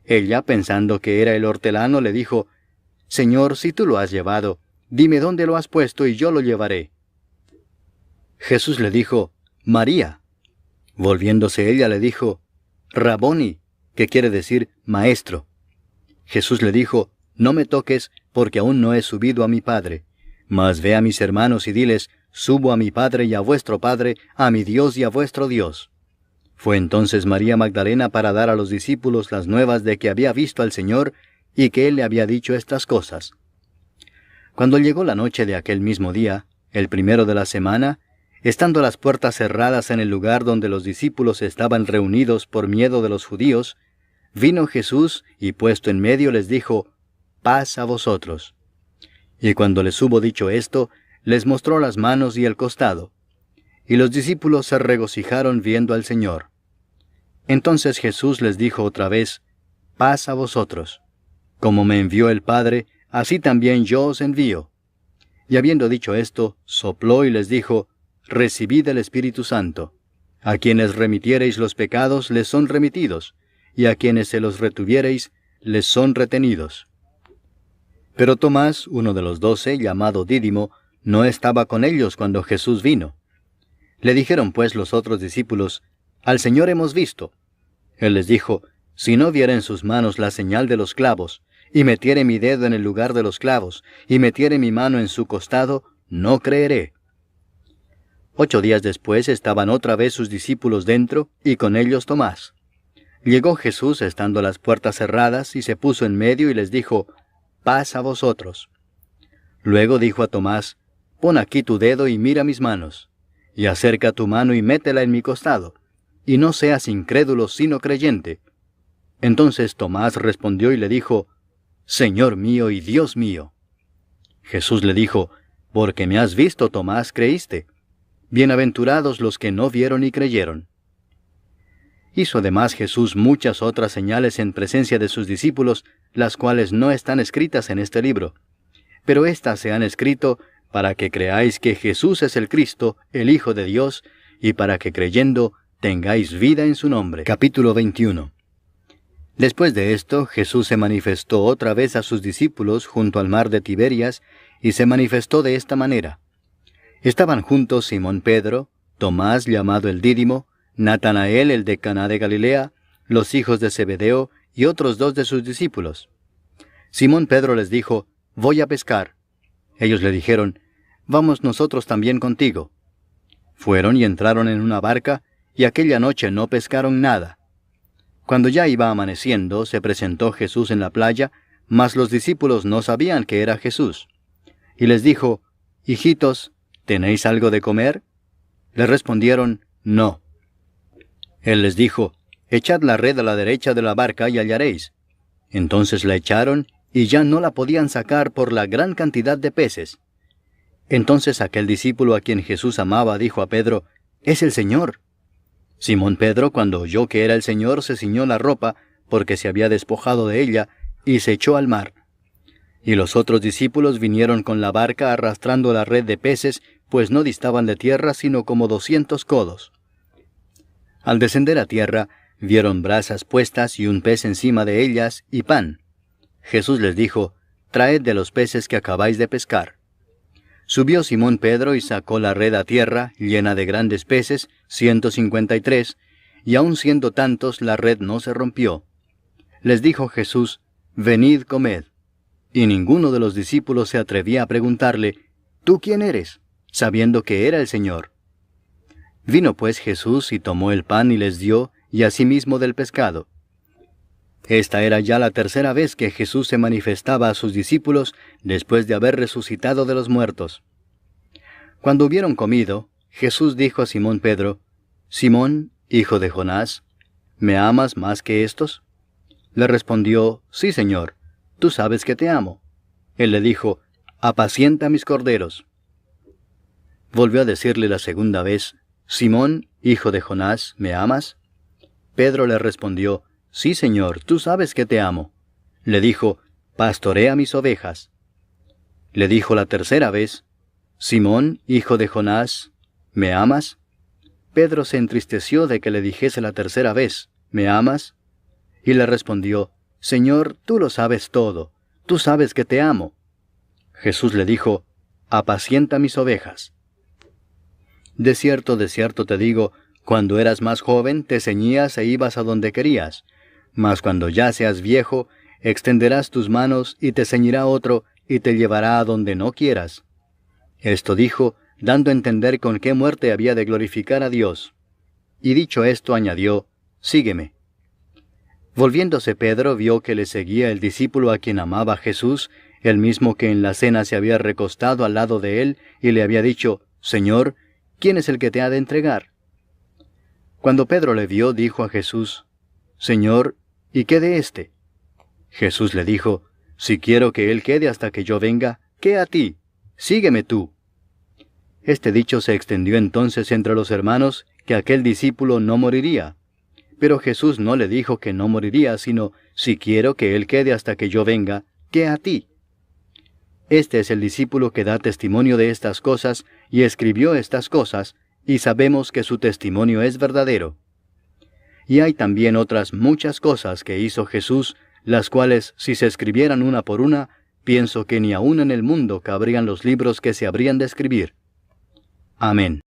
Ella, pensando que era el hortelano, le dijo, Señor, si tú lo has llevado, dime dónde lo has puesto y yo lo llevaré. Jesús le dijo, María. Volviéndose ella le dijo, Raboni, que quiere decir maestro. Jesús le dijo, no me toques, porque aún no he subido a mi Padre. Mas ve a mis hermanos y diles, subo a mi Padre y a vuestro Padre, a mi Dios y a vuestro Dios. Fue entonces María Magdalena para dar a los discípulos las nuevas de que había visto al Señor y que Él le había dicho estas cosas. Cuando llegó la noche de aquel mismo día, el primero de la semana, estando las puertas cerradas en el lugar donde los discípulos estaban reunidos por miedo de los judíos, vino Jesús y puesto en medio les dijo, paz a vosotros. Y cuando les hubo dicho esto, les mostró las manos y el costado. Y los discípulos se regocijaron viendo al Señor. Entonces Jesús les dijo otra vez, paz a vosotros. Como me envió el Padre, así también yo os envío. Y habiendo dicho esto, sopló y les dijo, recibid el Espíritu Santo. A quienes remitiereis los pecados les son remitidos, y a quienes se los retuviereis les son retenidos. Pero Tomás, uno de los 12, llamado Dídimo, no estaba con ellos cuando Jesús vino. Le dijeron pues los otros discípulos, al Señor hemos visto. Él les dijo, si no viera en sus manos la señal de los clavos, y metiere mi dedo en el lugar de los clavos, y metiere mi mano en su costado, no creeré. 8 días después estaban otra vez sus discípulos dentro, y con ellos Tomás. Llegó Jesús estando las puertas cerradas, y se puso en medio y les dijo, paz a vosotros. Luego dijo a Tomás, pon aquí tu dedo y mira mis manos, y acerca tu mano y métela en mi costado, y no seas incrédulo sino creyente. Entonces Tomás respondió y le dijo, Señor mío y Dios mío. Jesús le dijo, porque me has visto, Tomás, creíste. Bienaventurados los que no vieron y creyeron. Hizo además Jesús muchas otras señales en presencia de sus discípulos, las cuales no están escritas en este libro. Pero éstas se han escrito para que creáis que Jesús es el Cristo, el Hijo de Dios, y para que creyendo tengáis vida en su nombre. Capítulo 21. Después de esto, Jesús se manifestó otra vez a sus discípulos junto al mar de Tiberias, y se manifestó de esta manera. Estaban juntos Simón Pedro, Tomás llamado el Dídimo, Natanael el de Caná de Galilea, los hijos de Zebedeo y otros 2 de sus discípulos. Simón Pedro les dijo, voy a pescar. Ellos le dijeron, vamos nosotros también contigo. Fueron y entraron en una barca, y aquella noche no pescaron nada. Cuando ya iba amaneciendo, se presentó Jesús en la playa, mas los discípulos no sabían que era Jesús. Y les dijo, hijitos, ¿tenéis algo de comer? Le respondieron, no. Él les dijo, echad la red a la derecha de la barca y hallaréis. Entonces la echaron, y ya no la podían sacar por la gran cantidad de peces. Entonces aquel discípulo a quien Jesús amaba dijo a Pedro, es el Señor. Simón Pedro, cuando oyó que era el Señor, se ciñó la ropa, porque se había despojado de ella, y se echó al mar. Y los otros discípulos vinieron con la barca arrastrando la red de peces, pues no distaban de tierra sino como 200 codos. Al descender a tierra, vieron brasas puestas y un pez encima de ellas, y pan. Jesús les dijo, traed de los peces que acabáis de pescar. Subió Simón Pedro y sacó la red a tierra, llena de grandes peces, 153, y aun siendo tantos, la red no se rompió. Les dijo Jesús, venid, comed. Y ninguno de los discípulos se atrevía a preguntarle, ¿tú quién eres?, sabiendo que era el Señor. Vino pues Jesús y tomó el pan y les dio, y asimismo del pescado. Esta era ya la 3ª vez que Jesús se manifestaba a sus discípulos después de haber resucitado de los muertos. Cuando hubieron comido, Jesús dijo a Simón Pedro, Simón, hijo de Jonás, ¿me amas más que estos? Le respondió, sí, Señor, tú sabes que te amo. Él le dijo, apacienta mis corderos. Volvió a decirle la 2ª vez, Simón, hijo de Jonás, ¿me amas? Pedro le respondió, sí, Señor, tú sabes que te amo. Le dijo, pastorea mis ovejas. Le dijo la 3ª vez, Simón, hijo de Jonás, ¿me amas? Pedro se entristeció de que le dijese la 3ª vez, ¿me amas? Y le respondió, Señor, tú lo sabes todo, tú sabes que te amo. Jesús le dijo, apacienta mis ovejas. De cierto te digo, cuando eras más joven te ceñías e ibas a donde querías, mas cuando ya seas viejo, extenderás tus manos y te ceñirá otro y te llevará a donde no quieras. Esto dijo, dando a entender con qué muerte había de glorificar a Dios. Y dicho esto añadió, sígueme. Volviéndose Pedro vio que le seguía el discípulo a quien amaba Jesús, el mismo que en la cena se había recostado al lado de él y le había dicho, Señor, ¿quién es el que te ha de entregar? Cuando Pedro le vio, dijo a Jesús, Señor, ¿y qué de éste? Jesús le dijo, si quiero que él quede hasta que yo venga, ¿qué a ti? Sígueme tú. Este dicho se extendió entonces entre los hermanos, que aquel discípulo no moriría. Pero Jesús no le dijo que no moriría, sino, si quiero que él quede hasta que yo venga, ¿qué a ti? Este es el discípulo que da testimonio de estas cosas, y escribió estas cosas, y sabemos que su testimonio es verdadero. Y hay también otras muchas cosas que hizo Jesús, las cuales, si se escribieran una por una, pienso que ni aun en el mundo cabrían los libros que se habrían de escribir. Amén.